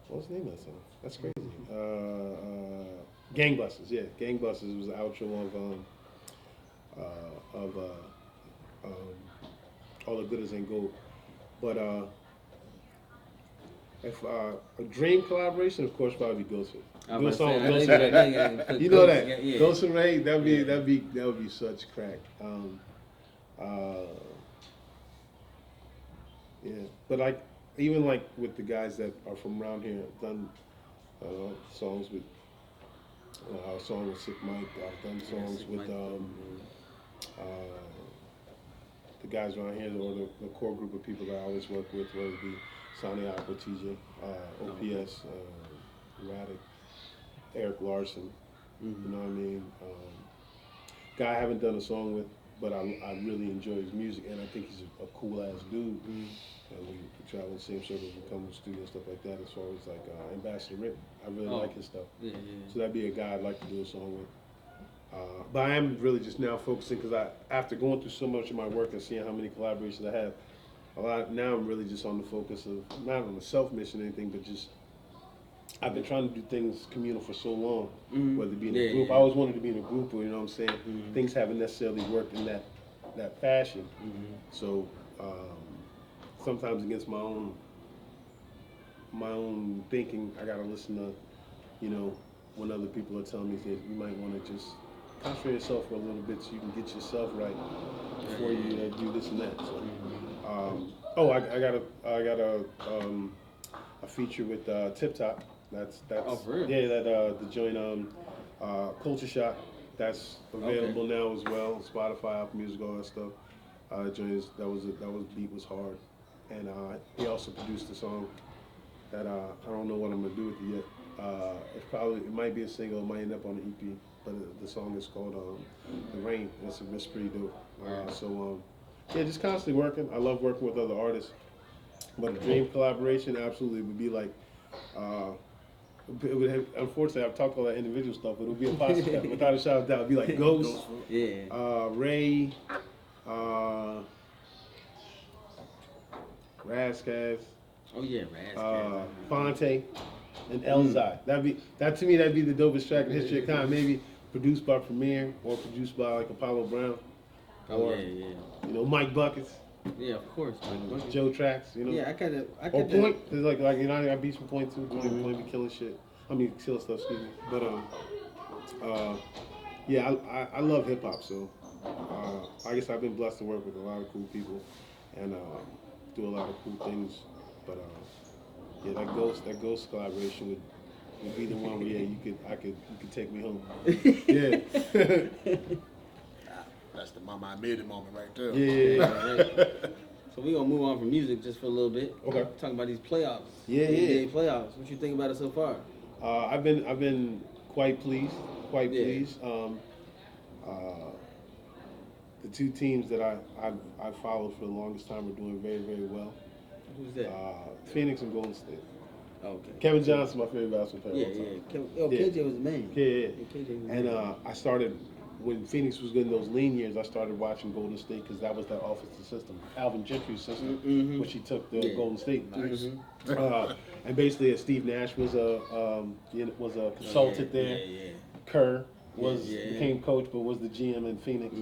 what's the name of that song? That's crazy. Gangbusters, yeah. Gangbusters was the outro of All the Good As Ain't Gold. But if a dream collaboration, of course, probably Ghostface. Do a song with Ghostface. You know that. Yeah. Ghost and Ray, that would be such crack. Yeah, but even with the guys that are from around here, I've done songs with a song with Sick Mike. I've done songs with the guys around here, or the core group of people that I always work with, whether it be Sonny Aqua, TJ, OPS, Radic, Eric Larson. You know what I mean? Guy I haven't done a song with, but I really enjoy his music, and I think he's a cool ass dude. And we travel the same circles, we come to the studio and stuff like that. As far as Ambassador Rick, I really like his stuff. So that'd be a guy I'd like to do a song with. But I am really just now focusing, because after going through so much of my work and seeing how many collaborations I have, now I'm really just on the focus of, not on a self-mission or anything, but just, I've been trying to do things communal for so long, whether it be in a group. I always wanted to be in a group, you know what I'm saying? Things haven't necessarily worked in that fashion. So sometimes against my own thinking, I gotta listen to, when other people are telling me that you might want to just concentrate yourself for a little bit so you can get yourself right before you do this and that. So, I got a feature with Tip Top. That's the joint Culture Shock. That's available now as well. Spotify, Apple Music, all that stuff. That beat was hard, and he also produced a song that I don't know what I'm gonna do with it yet. It might be a single, it might end up on an EP, but the song is called The Rain. It's pretty dope. Just constantly working. I love working with other artists, but a dream collaboration absolutely would be like. Unfortunately, I've talked all that individual stuff, but it would be impossible without a shadow of doubt. It'd be like Ghost, Ray, Razzcast. Oh yeah, Razzcast. Fonte, and Elzai. That'd be the dopest track in the history of time. Maybe produced by Premier or produced by like Apollo Brown. Mike Buckets. Yeah, of course. Joe Tracks. Yeah, I could. Or Point. There's I got beats from Point too. Point be killing shit. Killing stuff. Excuse me. But I love hip hop. So I guess I've been blessed to work with a lot of cool people and do a lot of cool things. But that Ghost collaboration would be the one where you could take me home. Yeah. That's the mama I made it moment right there. Yeah. So we gonna move on from music just for a little bit. Okay. Talking about these playoffs. Yeah, NBA playoffs. What you think about it so far? I've been quite pleased. Quite Yeah. pleased. The two teams that I followed for the longest time are doing very, very well. Who's that? Phoenix and Golden State. Okay. Kevin Johnson, my favorite basketball player. Yeah, of all time. yeah. Yeah. KJ was the man. Yeah. KJ was the And man. I started when Phoenix was getting those lean years. I started watching Golden State because that was their offensive system, Alvin Gentry's system, which he took the Golden State. Nice. And basically, Steve Nash was a consultant there. Yeah. Kerr Yeah. became coach, but was the GM in Phoenix,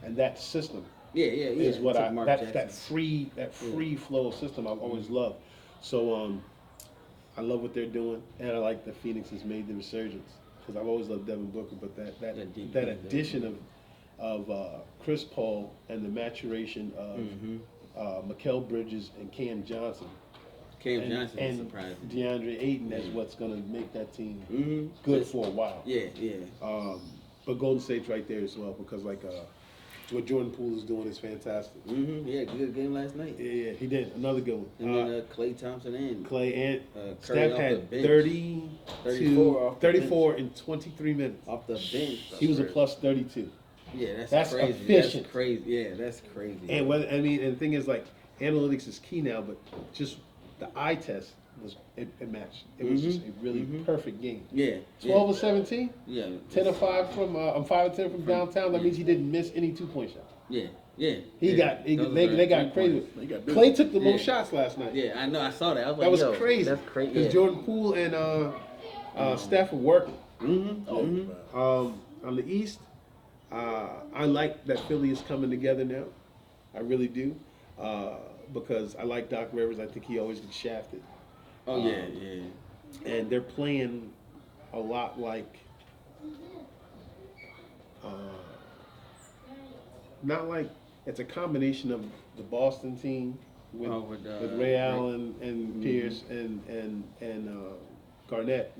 and that system Yeah. is what Took Mark that Jackson. free flow system I've always loved. So I love what they're doing, and I like that Phoenix has made the resurgence because I've always loved Devin Booker, but that addition of Chris Paul and the maturation of Mikal Bridges and Cam Johnson. Cam Johnson is and surprising. DeAndre Ayton is what's going to make that team good for a while. Yeah. But Golden State's right there as well because what Jordan Poole is doing is fantastic. Yeah, good game last night. Yeah, he did another good one. And then Klay Thompson and Clay and Curry Steph off had the bench. 34 in 23 minutes. off the bench. He was a plus 32. Yeah, That's crazy. efficient. That's crazy. Yeah, that's crazy. And the thing is, like, analytics is key now, but just the eye test it matched. It was just a really perfect game. Yeah. 12 of 17, Yeah. 10 of 5 from 5 of 10 from downtown. That means he didn't miss any 2-point shots. Yeah. They got crazy. They got busy. Clay took the Yeah. most shots last night. Yeah, I know. I saw that. I was like, That was yo, crazy. That's crazy. Because Jordan Poole and Steph were working. On the East, I like that Philly is coming together now. I really do. Because I like Doc Rivers. I think he always gets shafted. Oh yeah. And they're playing a lot like, not like, it's a combination of the Boston team with Ray Allen and Pierce and Garnett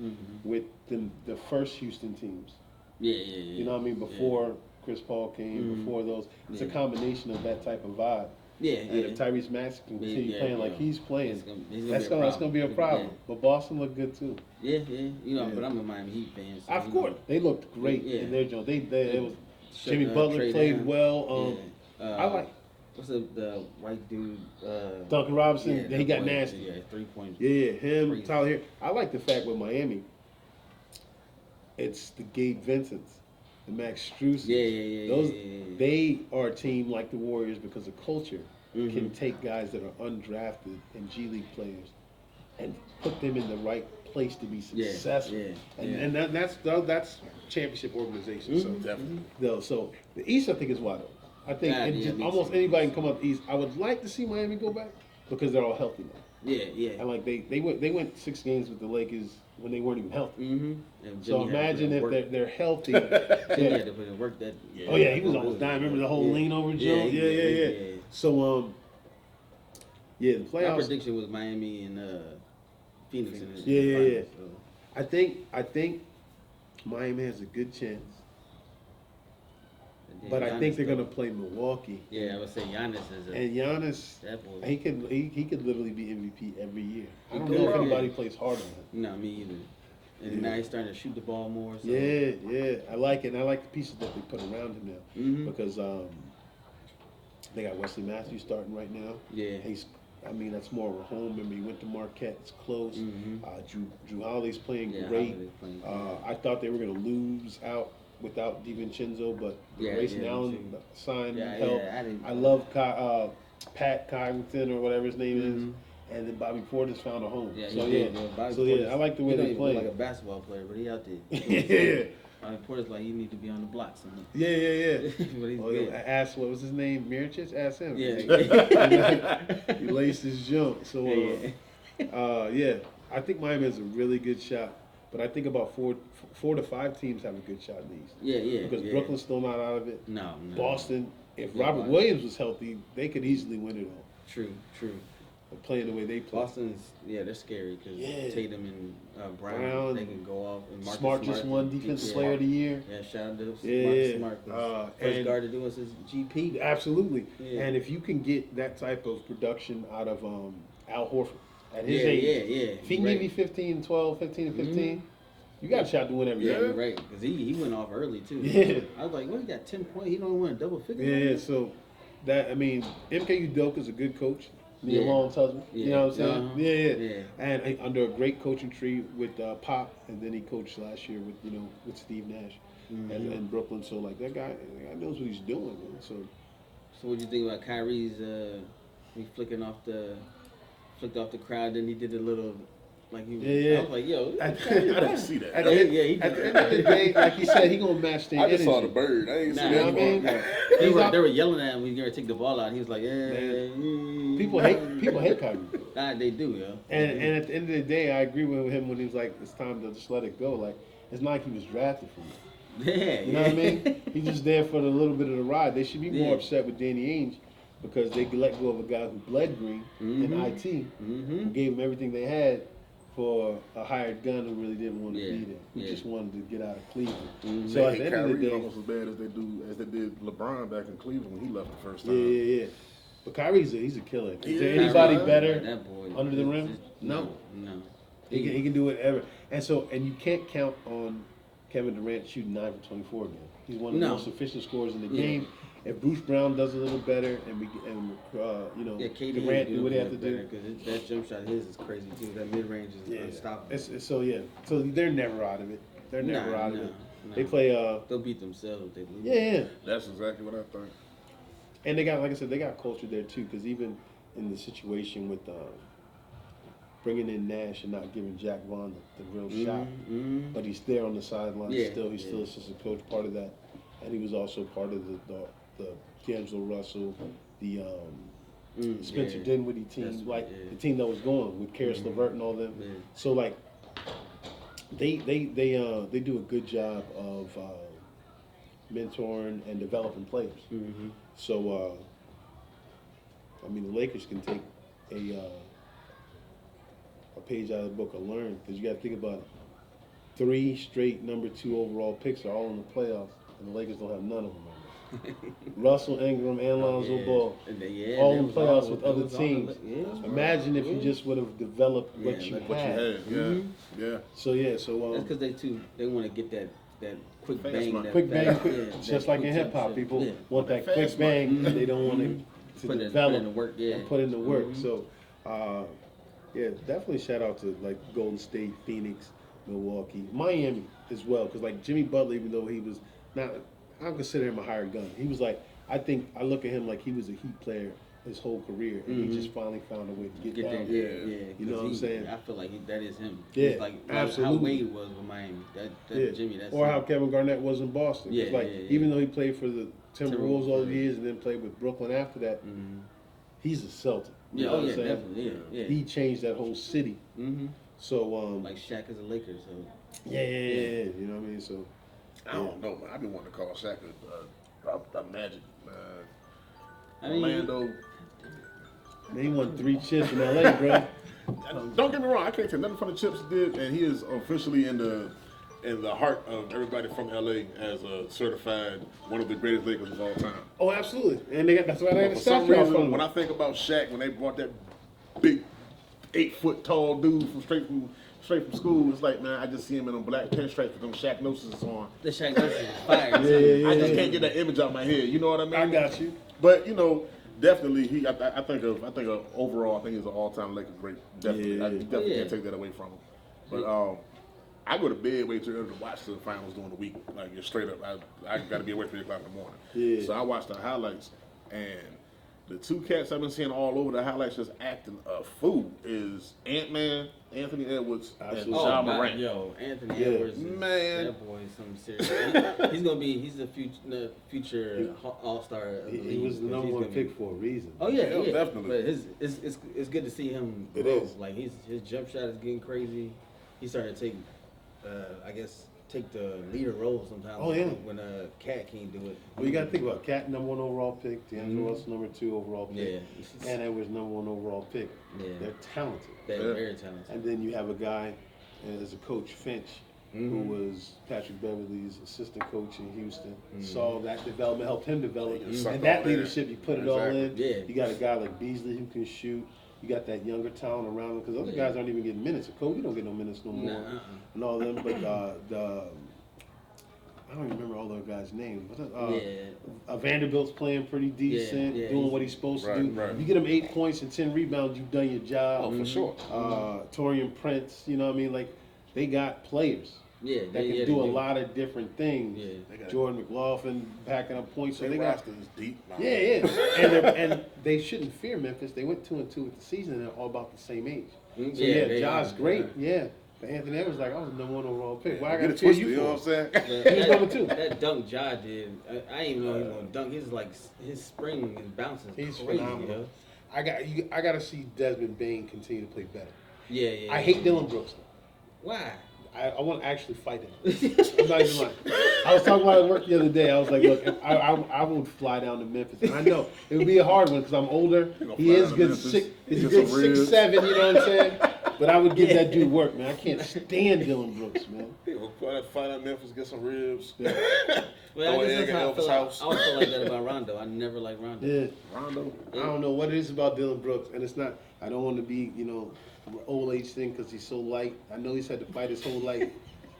with the first Houston teams. Yeah. You know what I mean? Before Chris Paul came, before those, it's a combination of that type of vibe. Yeah. And if Tyrese Maxey can continue playing like he's playing, that's gonna be a problem. Yeah. But Boston looked good too. Yeah. You know, but I'm a Miami Heat fan. So Of course, they looked great in their joint. It was Jimmy Butler Trey played down. well. I like what's the white dude? Duncan Robinson. Yeah, he got point, nasty. Yeah, 3 points. Yeah, him, Crazy. Tyler here. I like the fact with Miami, it's the Gabe Vincents, the Max Strus. Yeah. They are a team like the Warriors because the culture can take guys that are undrafted and G League players and put them in the right place to be successful. And that's championship organization. So Definitely. So the East, I think, is wide open. I think almost anybody can come up the East. I would like to see Miami go back because they're all healthy now. Yeah. And like they went 6 games with the Lakers when they weren't even healthy. So Jimmy imagine if they're healthy. Jimmy had to put in work that. Oh yeah, he was almost dying. Remember the whole lean over joke? Yeah. So the My playoffs. prediction was Miami and Phoenix. In the Yeah. finals, so. I think Miami has a good chance, Yeah, but I Giannis, think they're though. gonna play Milwaukee. Yeah, I would say Giannis is a. And Giannis, That boy. he could literally be MVP every year. I don't He know if could, anybody yeah. plays harder than him. No, me either. And now he's starting to shoot the ball more. So. Yeah, I like it. And I like the pieces that they put around him now because they got Wesley Matthews starting right now. Yeah. That's more of a home. Remember, he went to Marquette. It's close. Drew Holiday's playing great. Holiday's playing great. I thought they were going to lose out without DiVincenzo, but Grayson Allen signed help. I love Pat Covington or whatever his name is. And then Bobby Portis found a home. Yeah, Portis, I like the way they play. Like a basketball player, but he out there. Yeah. Bobby Portis like he need to be on the block somewhere. Yeah. But he's Well, good. I asked what was his name, Miricic? Ask him. Yeah. He laced his jump. So I think Miami has a really good shot. But I think about four to five teams have a good shot in the East. Yeah. Because Brooklyn's still not out of it. No. Boston, if Yeah, Robert Boston. Williams was healthy, they could easily win it all. True. playing the way they play. Boston's, they're scary because Tatum and Brown, they can go off. And Marcus Smart just won Defensive Player of the Year. Yeah, shout out to Marcus Smart. First guard to do us is GP. Absolutely. Yeah. And if you can get that type of production out of Al Horford at his age, if he can give you 15 and 12, 15 and 15, you got a shot to win every game. You're right, because he went off early too. Yeah. I was like, well, he got 10 points. He don't win a double figure. Yeah, so that, I mean, MKU Doak is a good coach. Neil Long's husband. You know what I'm saying? Yeah. And under a great coaching tree with Pop, and then he coached last year with Steve Nash and Brooklyn. So like that guy knows what he's doing, man. So what do you think about Kyrie's he flicked off the crowd, then he did a little like he I was like, yo, I didn't see that. At the end of the day, like he said, he gonna match the energy. I just saw the bird. I ain't seen that. I mean, they were yelling at him when he was gonna take the ball out. He was like, people hate Kyrie. Nah, they do, yo. And at the end of the day, I agree with him when he was like, it's time to just let it go. Like it's not like he was drafted for it. Yeah, you know what I mean? He's just there for the little bit of the ride. They should be more upset with Danny Ainge because they let go of a guy who bled green in IT, who gave him everything they had for a hired gun who really didn't want to be there. Who just wanted to get out of Cleveland. So at the end of the day, almost as bad as they did LeBron back in Cleveland when he left the first time. Yeah. But Kyrie's he's a killer. Is there anybody better that boy, under the rim? No. He can do whatever. And you can't count on Kevin Durant shooting 9 for 24 again. He's one of the most efficient scorers in the game. If Bruce Brown does a little better, KD Durant do what they have to do, because that jump shot of his is crazy too. That mid range is unstoppable. So they're never out of it. They're never out of it. No. They play. They'll beat themselves if they lose. Yeah. That's exactly what I think. And they got, like I said, they got culture there too. Because even in the situation with bringing in Nash and not giving Jack Vaughn the real shot, but he's there on the sideline still. He's still assistant coach, part of that, and he was also part of the D'Angelo Russell, the Spencer Dinwiddie team, the team that was going with Karis LeVert and all them. Yeah. So like they do a good job of mentoring and developing players. So I mean the Lakers can take a page out of the book of Learn, because you got to think about it. 3 straight number 2 overall picks are all in the playoffs, and the Lakers don't have none of them right now. Russell, Ingram, and Lonzo Ball, all in the playoffs with other teams. Imagine if you just would have developed what you had. Yeah. So that's because they want to get that quick bang. Quick bang. Just like in hip hop, people want that quick bang. They don't want it to develop and put in the work. So. Definitely shout out to like Golden State, Phoenix, Milwaukee, Miami as well. Because like Jimmy Butler, even though he was not, I don't consider him a hired gun. He was like, I look at him like he was a Heat player his whole career, and he just finally found a way to get down there. You know what I'm saying? I feel like that is him. Yeah, like absolutely. How Wade was with Miami. That Jimmy. That's or him. how Kevin Garnett was in Boston. Even though he played for the Timberwolves all the years and then played with Brooklyn after that, he's a Celtic. You know what I'm saying? Definitely. Yeah. He changed that whole city. So like Shaq is a Lakers. So you know what I mean. So I don't know, man. I've been wanting to call Shaq a Magic. Orlando. Man, he won 3 chips in LA, bro. Don't get me wrong. I can't take nothing from the chips he did, and he is officially in the heart of everybody from LA as a certified one of the greatest Lakers of all time. Oh, absolutely. And that's why they had a statue out front. When I think about Shaq, when they brought that big 8-foot tall dude straight from school, it's like, man, I just see him in them black pinstripes with them Shaq Gnosis on. The Shaq Gnosis is fire. I just can't get that image out of my head. You know what I mean? I got you. But definitely, I think overall, I think he's an all-time Lakers great. Definitely, I definitely can't take that away from him. But I go to bed way too early to watch the finals during the week. Like, straight up, I got to be awake 3 o'clock in the morning. Yeah. So I watch the highlights, and the 2 cats I've been seeing all over the highlights just acting a fool is Ant-Man, Anthony Edwards, and Ja Morant. Anthony Edwards, man, that boy is something serious. He's the future all-star. He was the number 1 pick for a reason. Oh yeah, definitely. But it's good to see him grow. Like his jump shot is getting crazy. He started to take, take the leader role sometimes. Oh, yeah. When Cat can't do it. Well, you got to think about Cat, number 1 overall pick, D'Angelo Russell, number 2 overall pick, Yeah. and Edwards, number 1 overall pick. Yeah. They're talented. They're very talented. And then you have a guy as a coach, Finch, who was Patrick Beverly's assistant coach in Houston. Saw that development, helped him develop, and that leadership, you put it all in. Yeah. You got a guy like Beasley who can shoot. You got that younger talent around him because other guys aren't even getting minutes. Kobe don't get no minutes no more, and all them. But I don't even remember all those guys' names. But Vanderbilt's playing pretty decent, doing what he's supposed to do. Right. You get him 8 points and 10 rebounds, you've done your job. Oh, for sure. Torian Prince, you know what I mean? Like, they got players that can do a lot of different things. Yeah. Jordan McLaughlin backing up points. So They they got got is deep. yeah. And they shouldn't fear Memphis. They went 2-2 with the season, and they're all about the same age. So Ja's great. Yeah. But Anthony Edwards like, I was the number 1 overall pick. Why I got to fear you? You know what I'm saying? He was number 2. That dunk Ja did, I didn't even know he was going to dunk. He's like, his spring and bounces He's crazy, phenomenal. yo. I got to see Desmond Bain continue to play better. Yeah. I hate Dylan Brooks. Why? I want to actually fight him. I'm not even lying. I was talking about it at work the other day. I was like, look, if I would fly down to Memphis. And I know it would be a hard one because I'm older. He is good, he's a good 6'7", you know what I'm saying? But I would give that dude work, man. I can't stand Dylan Brooks, man. Find out Memphis, get some ribs. Well, I guess that's how I feel. I always feel like that about Rondo. I never liked Rondo. Yeah. Rondo. I don't know what it is about Dylan Brooks, and it's not. I don't want to be, old age thing because he's so light. I know he's had to fight his whole life.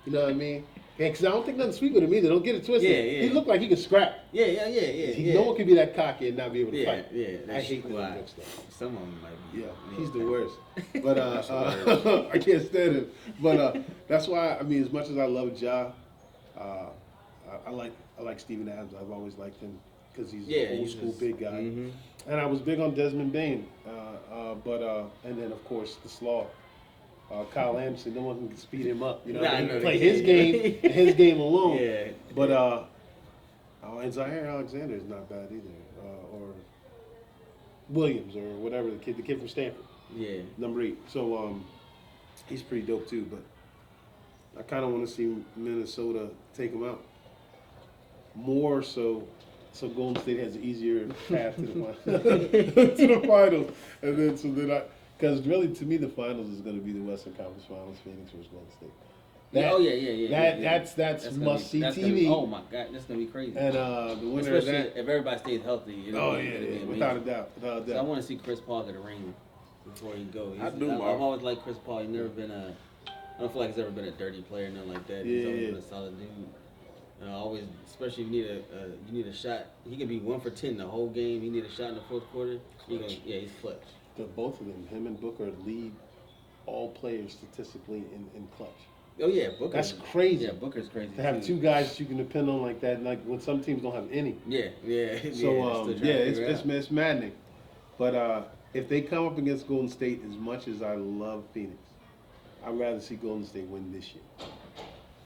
You know what I mean? Yeah, because I don't think nothing sweet with him either. Don't get it twisted. Yeah. He looked like he could scrap. Yeah. No one can be that cocky and not be able to fight. Yeah. I hate Dylan Brooks though. Some of them might be. Yeah, he's the worst. But I can't stand him. But that's why, as much as I love Ja, I like Steven Adams. I've always liked him because he's an old school big guy. Mm-hmm. And I was big on Desmond Bain. And then of course the Slaw. Kyle Anderson, no one can speed him up. Play his game, and his game alone. Yeah. But and Zaire Alexander is not bad either, or Williams or whatever the kid from Stanford. Yeah. Number 8. So he's pretty dope too. But I kind of want to see Minnesota take him out more so Golden State has an easier path to the finals. And then because really, to me, the finals is going to be the Western Conference Finals, Phoenix versus Golden State. That's must see TV. Oh my God, that's gonna be crazy. And the winner especially of that, if everybody stays healthy. without a doubt. So I want to see Chris Paul get a ring before he goes. I've Mark. always liked Chris Paul. He's never been I don't feel like he's ever been a dirty player, nothing like that. He's always been a solid dude. Always, especially if you need a shot. He can be 1 for 10 the whole game. You need a shot in the fourth quarter. He's clutch. Both of them, him and Booker, lead all players statistically in clutch. Oh yeah, Booker. That's crazy. Yeah, Booker's crazy. To have 2 guys that you can depend on like that, like when some teams don't have any. Yeah. So it's maddening. But if they come up against Golden State, as much as I love Phoenix, I'd rather see Golden State win this year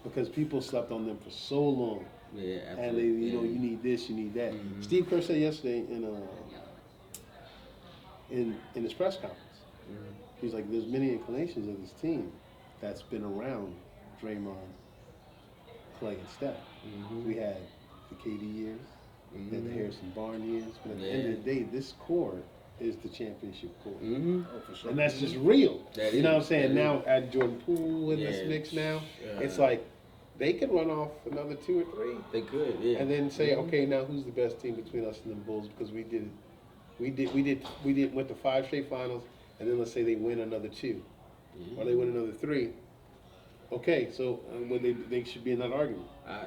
because people slept on them for so long. Yeah, absolutely. And they, you need this, you need that. Mm-hmm. Steve Kerr said yesterday in his press conference, he's like, there's many inclinations of this team that's been around Draymond, Clay, and Steph. We had the KD years, and the Harrison Barnes years, but at the end of the day, this core is the championship core. Oh, for sure. And that's just real. You know what I'm saying? That now, add Jordan Poole in this mix now, it's like they could run off another 2 or 3. They could, yeah. And then say, okay, now who's the best team between us and the Bulls? Because we went to 5 straight finals, and then let's say they win another 2, or they win another 3. Okay, so when they should be in that argument. I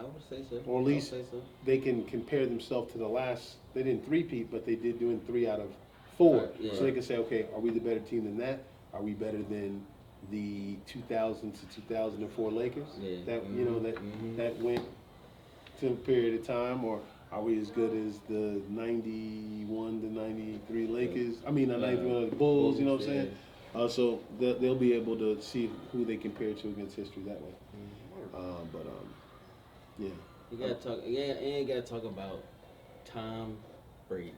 would say so. Or at least they can compare themselves to the last. They didn't three-peat, but they did doing 3 out of 4. So they can say, okay, are we the better team than that? Are we better than the 2000 to 2004 Lakers? Yeah. That went to a period of time, or are we as good as the 91 to 93 Lakers? I mean, the 91 of the Bulls. You know what I'm saying? So they'll be able to see who they compare to against history that way. Yeah. You gotta talk. Yeah, and you gotta talk about Tom Brady.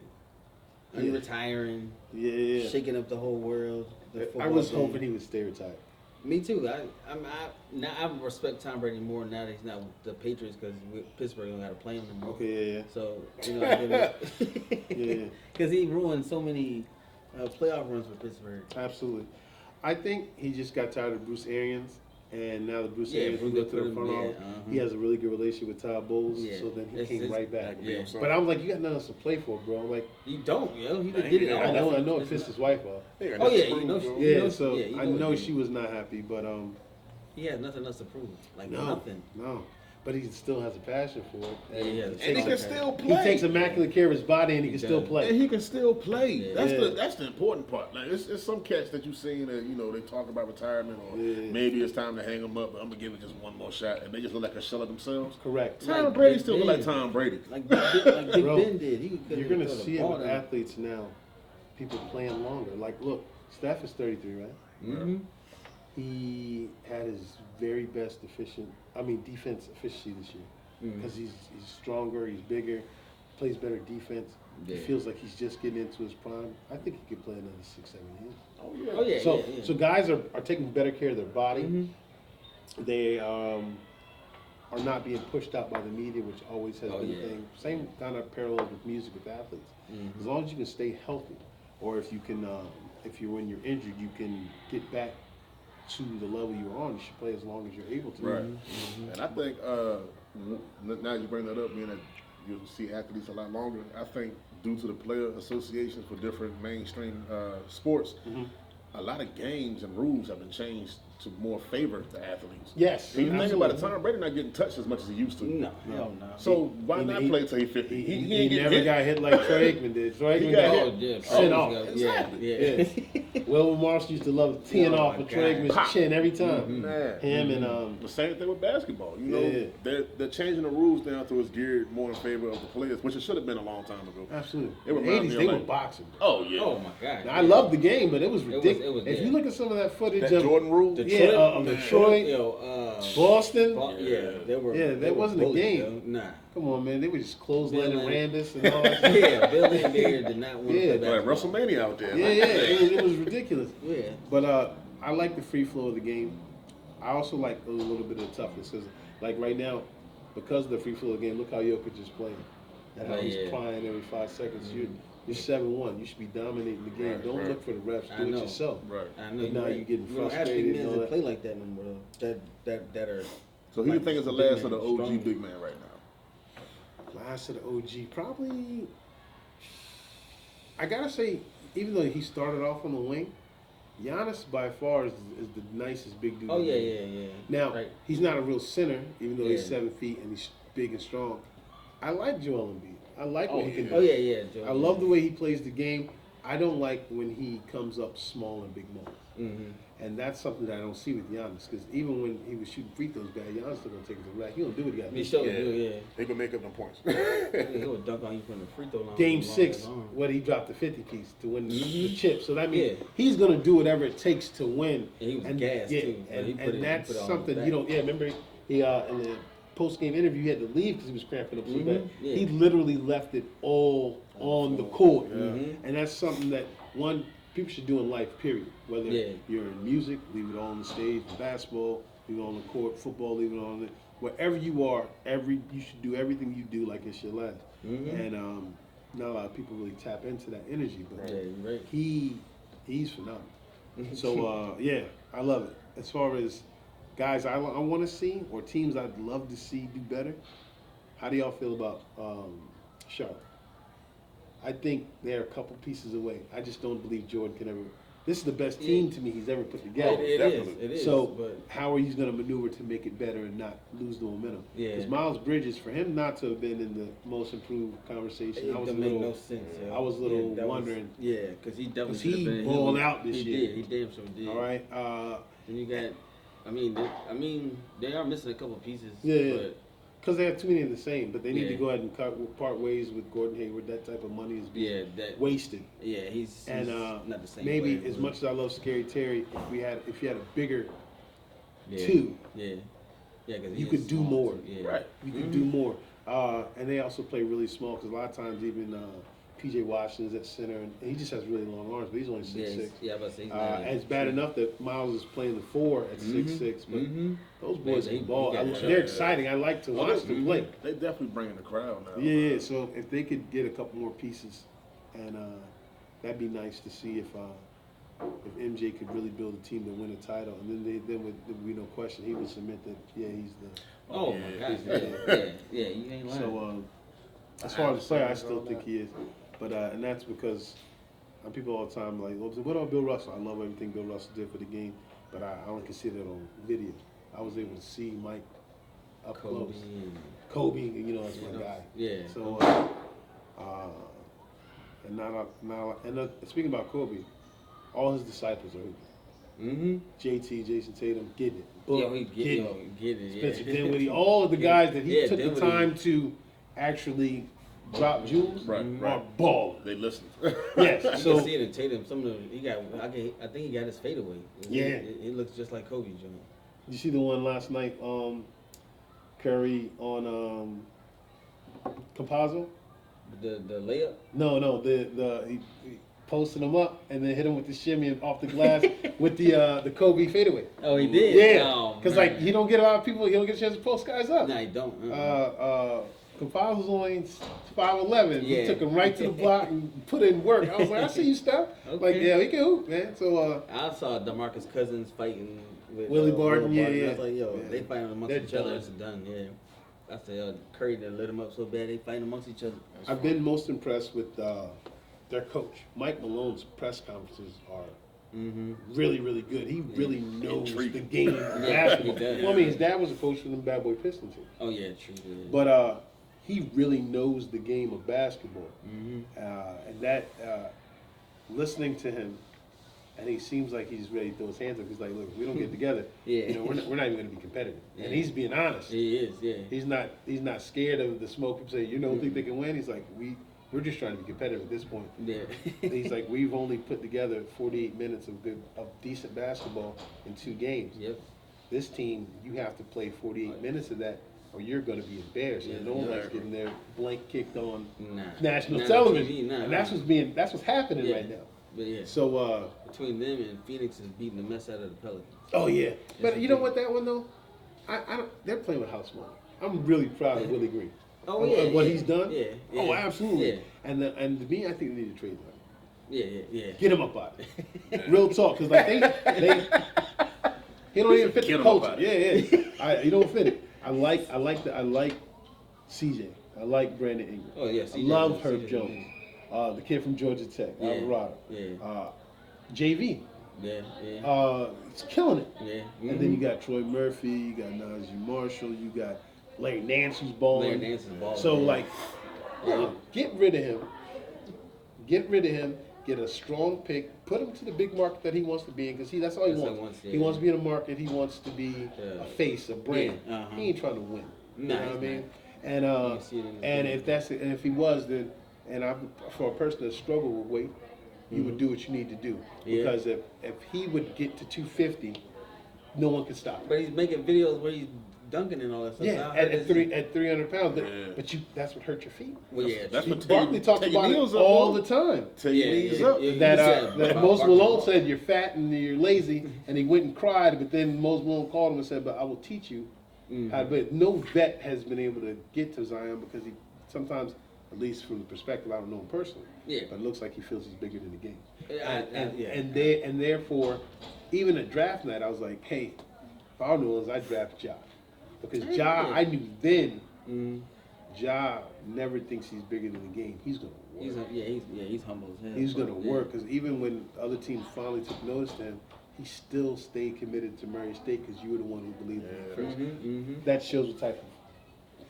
Retiring. Yeah. Shaking up the whole world. I was hoping he would stay retired. Me too. I respect Tom Brady more now that he's not with the Patriots because Pittsburgh don't got to play him no more. Okay, yeah. So Yeah. Because he ruined so many playoff runs for Pittsburgh. Absolutely. I think he just got tired of Bruce Arians, and now that Bruce Arians Bruce moved to the put front him- office, yeah, he has a really good relationship with Todd Bowles, Yeah. so then he It's came his- right back. yeah. But I'm like, you got nothing else to play for, bro. I'm like, You don't, yo. He Nah, did it yeah, all. I know it pissed his wife off. Yeah, Oh, yeah, that's you know true, bro. she- Yeah, so you I know know it, she was not happy, but He has nothing else to prove. Like no, nothing. no. But he still has a passion for it. Yeah, he has. And he Takes can it. still He play. takes immaculate care of his body, and he can still does. play. And he can still play. Yeah. That's the important part. Like it's some cats that you seen that they talk about retirement or Yeah. maybe it's time to hang them up. But I'm gonna give it just one more shot, and they just look like a shell of themselves. Correct. Tom Like Brady Big still look like Ben. Tom Brady. Like Big Bro, Ben did. You're gonna see it with athletes now. People playing longer. Like, look, Steph is 33, right? Mm-hmm. He had his very best defense efficiency this year because he's stronger, he's bigger, plays better defense. Yeah. He feels like he's just getting into his prime. I think he could play another 6-7 years. Oh yeah. Oh yeah. So, yeah. so guys are taking better care of their body. Mhm. They are not being pushed out by the media, which always has Oh, been yeah. a thing. Same kind of parallels with music with athletes. Mhm. As long as you can stay healthy, or if you can, when you're injured, you can get back to the level you were on. You should play as long as you're able to. Right. And I think now you bring that up, being that you'll see athletes a lot longer. I think due to the player associations for different mainstream sports, a lot of games and rules have been changed to more favor the athletes. Yes. And you think about it, absolutely. Tom Brady not getting touched as much as he used to. No, hell no. So why He- not he- play till he's 50? He ain't getting never hit. got hit like Troy Aikman did. Troy Aikman got got hit. Oh yeah. Sent off. Yeah. Will Marsh used to love teeing Oh, off my with Troy God. Aikman's Pop. chin every time. Man. Him and The same thing with basketball. Yeah. They're changing the rules down to it's geared more in favor of the players, which it should have been a long time ago. absolutely. It In the reminds 80s, me they of were like- boxing. Oh yeah. Oh my God. Now, I love the game, but it was was- ridiculous. If yeah. you look at some of that footage That of Jordan rule. Yeah, of Detroit, Boston. Yeah, they were. Yeah, they that were wasn't a bullies, game. though. Nah. Come on, man. They were just clotheslining Bill and- Randus and all that. Yeah, Bill and Bear did not want Yeah, to play Like basketball. WrestleMania out there. Yeah, it was ridiculous. Yeah. But I like the free flow of the game. I also like a little bit of toughness because, like right now, because of the free flow of the game, look how Jokic is playing and how Oh, he's yeah. crying every 5 seconds. You're 7-1. You should be dominating the game. Right, Don't right. look for the refs. I Do it know. yourself. Right. I know But now right. you're getting We don't have frustrated big and men all that that. play like that no more. That are. So who do you like think is the big last of the man, OG strong. big man right now? Last of the OG, probably. I gotta say, even though he started off on the wing, Giannis by far is the nicest big dude. Oh in the yeah, league. yeah, yeah. Now Right. he's not a real center, even though he's Yeah. 7 feet and he's big and strong. I like Joel Embiid. I like what he can do. Oh yeah, Joe. I love the way he plays the game. I don't like when he comes up small and big moments. Mm-hmm. And that's something that I don't see with Giannis. Because even when he was shooting free throws bad, Giannis still gonna take it to the rack. He don't do what he got to He do. showed yeah. They can make up them points. He would dunk on you from the free throw line. Game with a 6, long arm. what he dropped the 50 piece to win the Mhm. chip. So that means Yeah. he's gonna do whatever it takes to win. And he was gassed, too, but he put And it- that's he put it on something his you back. don't. Yeah, remember he in the post game interview he had to leave because he was cramping up so Mhm, bad. yeah. He literally left it all on the court, Mhm. and that's something that people should do in life. Period. Whether Yeah. you're in music, leave it all on the stage. Basketball, leave it on the court. Football, leave it on the. Wherever you are, you should do everything you do like it's your last. Mhm. And not a lot of people really tap into that energy, but Yeah, you're right. he's phenomenal. So yeah, I love it. As far as guys I want to see or teams I'd love to see do better, how do y'all feel about Charlotte? I think they're a couple pieces away. I just don't believe Jordan can ever. This is the best team to me he's ever put together. It definitely. is. So but how are you going to maneuver to make it better and not lose the momentum? Yeah. Because Miles Bridges, for him not to have been in the most improved conversation, it I was a don't make little. no sense. Yo. I was a little that was- wondering. Yeah, because he definitely 'Cause he should have been. balled out this he year. Did. He damn sure did. All right. And you got. They are missing a couple pieces. Yeah. But Because they have too many of the same, but they need to Yeah. go ahead and part ways with Gordon Hayward. That type of money is being yeah, that. wasted. Yeah, he's And not the same. maybe player, as but- much as I love Scary Terry, if you had a bigger yeah. two, Yeah. Yeah, because you could do more. Yeah. Right. you could do more. And they also play really small because a lot of times even P.J. Washington's at center, and he just has really long arms, but he's only 6'6". Yeah, but he's And it's bad enough that Miles is playing the 4 at 6'6", but those boys can ball. They're exciting. I like to watch them play. They definitely bringing the crowd now. Yeah, so if they could get a couple more pieces, and that'd be nice to see if MJ could really build a team to win a title, and then would be no question he would submit that he's the. Oh my God! Yeah, you ain't lying. So as far as a player, I still think he is, but and that's because people all the time like, well, what about Bill Russell? I love everything Bill Russell did for the game, but I only can see that on video. I was able to see Mike up close. Kobe, you know, that's my guy. Yeah. So, and speaking about Kobe, all his disciples are hooping. JT, Jason Tatum, getting it. Book, He getting it. Spencer Dinwiddie, all of the guys that he took the time to actually drop jewels are balling. They listen. Yes. You So can see it in Tatum. Some of them, I think he got his fadeaway. It looks just like Kobe Jr. you see the one last night, Curry on Campazzo? The layup. No, he posted him up and then hit him with the shimmy off the glass with the Kobe fadeaway. Oh, he did. Yeah, because like you don't get a lot of people. You don't get a chance to post guys up. No, he don't. Campazzo's only 5'11". He took him right to the block and put in work. I was like, I see you, Steph. Okay. Like, yeah, he can hoop, man. So I saw DeMarcus Cousins fighting with Willie Barton. Yeah. I was like, yo, they fighting amongst They're each other. done. It's done. Yeah. I said, Curry done lit him up so bad they fighting amongst each other. I've been most impressed with their coach. Mike Malone's press conferences are really, really good. He really knows the game of basketball. He does. Well, I mean, his dad was a coach for them Bad Boy Pistons team. Oh yeah, true. Yeah. But he really knows the game of basketball. And that, listening to him, and he seems like he's ready to throw his hands up. He's like, look, if we don't get together, you know, we're not even going to be competitive. And he's being honest. He is, yeah. He's not scared of the smoke. People say, you don't think they can win? He's like, we're just trying to be competitive at this point. Yeah. He's like, we've only put together 48 minutes of decent basketball in 2 games. Yep. This team, you have to play 48 minutes of that, or you're going to be embarrassed. And no one likes getting their blank kicked on national television. TV, and that's what's happening right now. But yeah. So between them and Phoenix is beating the mess out of the Pelicans. Oh yeah, but you know what? That one though, I don't. They're playing with house money. I'm really proud of Willie Green. Oh yeah, what he's done. Yeah. Oh, absolutely. Yeah. And to me, I think they need to trade him. Yeah. Get him up out. Real talk, because like they he don't even fit the culture. Yeah. You don't fit it. I like CJ. I like Brandon Ingram. Oh yeah. I love Herb Jones. The kid from Georgia Tech, Alvarado. JV. Yeah. It's killing it. Yeah. And then you got Troy Murphy, you got Najee Marshall, you got Larry Nance who's balling. So like, get rid of him. Get a strong pick. Put him to the big market that he wants to be in, because that's all he wants. He wants to be in a market. He wants to be a face, a brand. He ain't trying to win. You know what I mean? And if he was, then for a person that struggled with weight, you would do what you need to do. Because if he would get to 250, no one could stop him. But he's making videos where he's dunking and all that stuff. Yeah, at 300 pounds. But that's what hurt your feet. Well, yeah, that's what Barkley talks about it all the time. Take your knees up. That Moses Malone said you're fat and you're lazy, and he went and cried. But then Moses Malone called him and said, "But I will teach you how to." But no vet has been able to get to Zion, because he sometimes, at least from the perspective, I don't know him personally. Yeah. But it looks like he feels he's bigger than the game. And Therefore, even at draft night, I was like, hey, if I were New Orleans, I'd draft Ja. Because Ja, I knew then, Ja never thinks he's bigger than the game. He's going to work. He's humble as hell. He's going to work, because even when other teams finally took notice to him, he still stayed committed to Murray State, because you were the one who believed in him first. That shows what type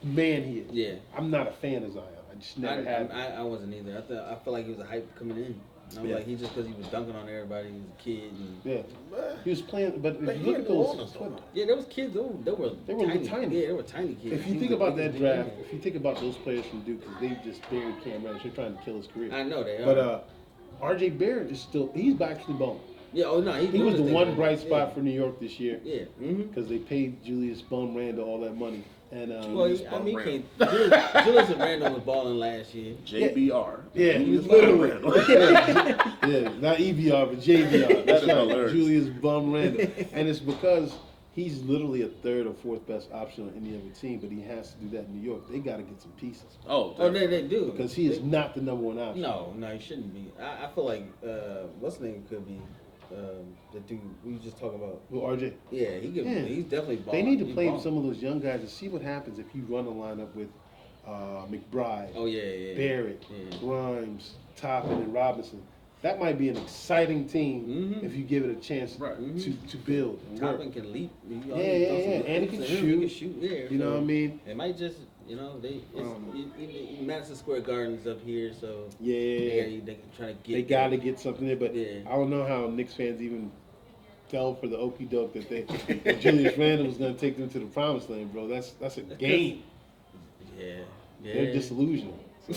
of man he is. Yeah. I'm not a fan of Zion. I just never have. I wasn't either. I felt like he was a hype coming in. I'm like, he just because he was dunking on everybody, he was a kid. He was playing, but if you look at those, there was kids. They were tiny. Yeah, they were tiny kids. If you think about that draft, if you think about those players from Duke, because they just buried Cam Reddish, they're trying to kill his career. I know they are. But R.J. Barrett is he's back to the bone. Yeah, he was the one bright spot for New York this year. Yeah. Because they paid Julius Bum Randle all that money. And Well, I mean, Julius Randle was balling last year. JBR. Yeah, he was literally. Randle. Yeah, not EBR, but JBR. That's right, hilarious. Julius Bum Randle. And it's because he's literally a third or fourth best option on any other team, but he has to do that in New York. They got to get some pieces. Oh, they do. Because he is not the number one option. No, he shouldn't be. I feel like, what's his name could be the dude we were just talking about. Well, RJ. Yeah, he could. Yeah. He's definitely balling. They need to play some of those young guys and see what happens if you run a lineup with McBride, Oh yeah. Barrett, Yeah. Grimes, Toppin, and Robinson. That might be an exciting team if you give it a chance to build and work. Toppin can leap. Yeah. And he can shoot. Yeah. You know what I mean? It might just, Madison Square Garden's up here, so Yeah. they try to get. They got to get something there, but Yeah. I don't know how Knicks fans even fell for the okie doke that Julius Randle was going to take them to the promised land, bro. That's a game. Yeah. They're disillusioned. So,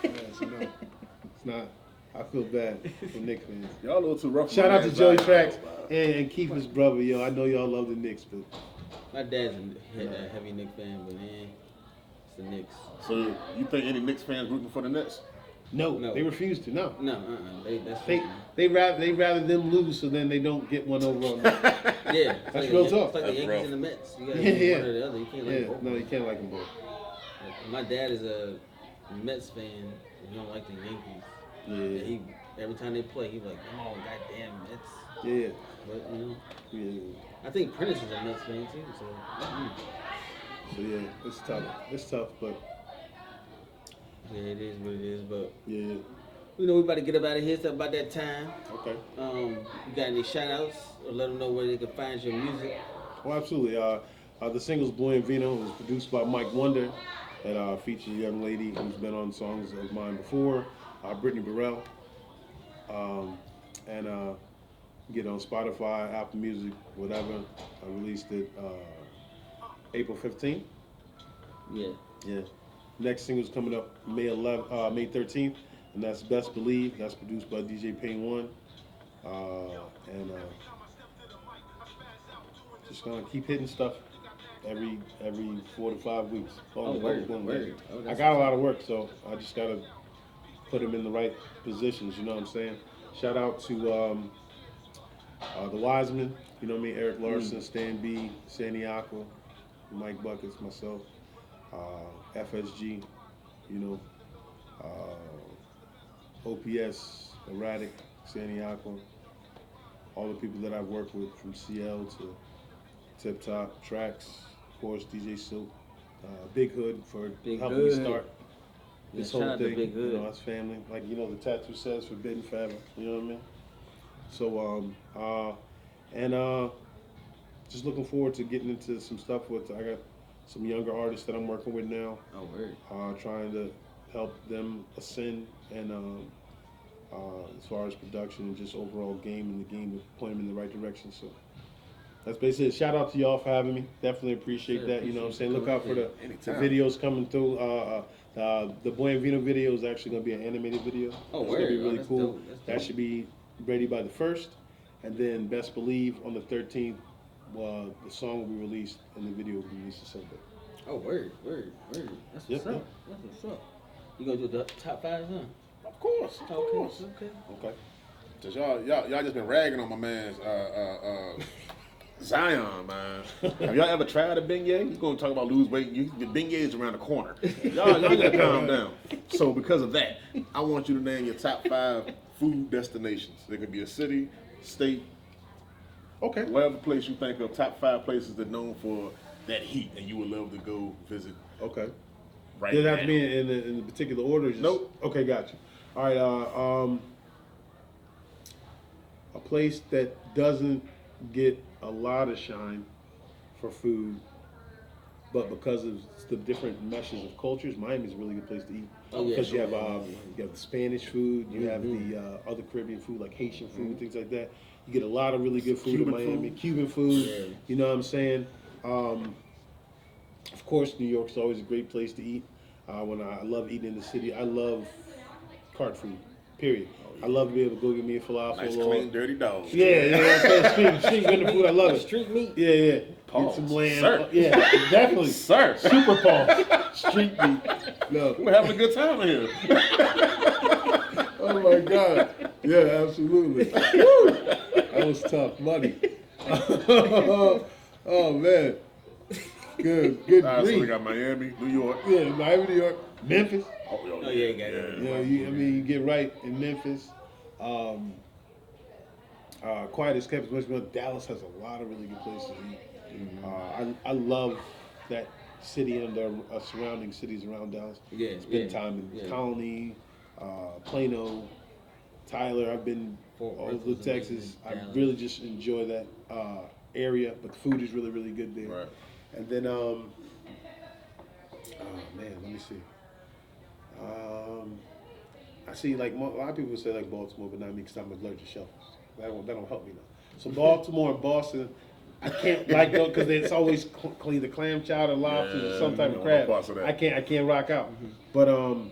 it's not. I feel bad for Knicks fans. Y'all a little too rough. Shout out to Joey Tracks and Keeper's brother, yo. I know y'all love the Knicks, but My dad's a heavy Knicks fan, but man, it's the Knicks. So you think any Knicks fans rooting for the Nets? no, No. they refuse to. No, They they rather them lose so then they don't get one over on them. yeah. It's That's like real It's talk. like the That's Yankees rough. and the Mets. You gotta Yeah, do yeah. one or the other. You can't like both. No, you can't like them both. My dad is a Mets fan. He don't like the Yankees. Yeah, Every time they play, he's like, "Oh, goddamn Mets." yeah, But yeah. I think Prentice is a Mets fan too. So So yeah, it's tough. It's tough, but yeah, it is what it is. But yeah. we about to get up out of here. It's about that time. Okay. You got any shout outs or let them know where they can find your music? Well, absolutely. The single's Boy and Vino was produced by Mike Wonder. It features a young lady who's been on songs of mine before, Brittany Burrell. Get on Spotify, Apple Music, whatever. I released it April 15th. Yeah. Yeah. Next single's coming up May 13th, and that's Best Believe. That's produced by DJ Payne One. Just gonna keep hitting stuff every 4 to 5 weeks. Word. I got a lot of work, so I just gotta put them in the right positions. You know what I'm saying? Shout out to the Wiseman. You know what I mean? Eric Larson, Stan B, Sandy Aqua, Mike Buckets, myself, FSG. You know, OPS, Erratic, Sandy Aqua. All the people that I've worked with from CL to Tip Top, Tracks, of course, DJ Silk, Big Hood for helping me start this shout whole out to thing. Big Hood. You know, us family. Like, you know, the tattoo says forbidden forever. You know what I mean? So, just looking forward to getting into some stuff with, I got some younger artists that I'm working with now. Oh, word. Trying to help them ascend and as far as production and just overall game in the game, point them in the right direction. So that's basically it. Shout out to y'all for having me. Definitely appreciate that. You know what I'm saying? Look out for the videos coming through. The Boy and Vino video is actually going to be an animated video. Oh, it's word. going to be really That's cool. dope. That's That dope. should be ready by the 1st. And then Best Believe on the 13th. The song will be released and the video will be released the same day. Oh, word. That's what's up. That's what's up. You gonna do the top 5, huh? Of course. Okay. Cause y'all just been ragging on my man's Zion, man. Have y'all ever tried a beignet? You gonna talk about lose weight? The beignet's around the corner. Y'all gotta calm down. So because of that, I want you to name your top 5 food destinations. There could be a city, state, Okay. whatever place you think of. Top 5 places that are known for that heat, and you would love to go visit. Okay. Right Does it have now. to be in the particular order? Just, Nope. Okay, got you. All right. A place that doesn't get a lot of shine for food, but because of the different meshes of cultures, Miami's a really good place to eat. Oh, yeah, Because sure. you have the Spanish food, you have the other Caribbean food like Haitian food, things like that. You get a lot of really good food Cuban in Miami. food. Cuban food. Yeah. You know what I'm saying? Of course, New York's always a great place to eat. When I love eating in the city, I love cart food. Period. I love to be able to go get me a falafel. Nice, or, clean, dirty dog. yeah. Street vendor food. I love it. Street meat. Yeah. Get some lamb. Sir. Yeah, definitely. Sir. Super pause. Street meat. No. We're having a good time in here. Oh my God. Yeah, absolutely. Woo! That was tough. Money. Oh man. Good All right, so we grief. got Miami, New York. Yeah, Miami, New York, Memphis. Oh yeah, you got it. You know, you get right in Memphis. Quiet as kept, especially Dallas has a lot of really good places to eat. I love that city and the surrounding cities around Dallas. Yeah, Spend time in Colony, Plano, Tyler. I've been Fort all Worth over was Texas. amazing, I Dallas. really just enjoy that area, but the food is really, really good there. Right. And then, oh man, let me see. I see like a lot of people say like Baltimore, but not me because I'm allergic to shellfish. That don't help me now. So Baltimore and Boston, I can't like though because it's always clean the clam chowder, lobsters, or some type of crab. parts of that. I can't rock out. But I don't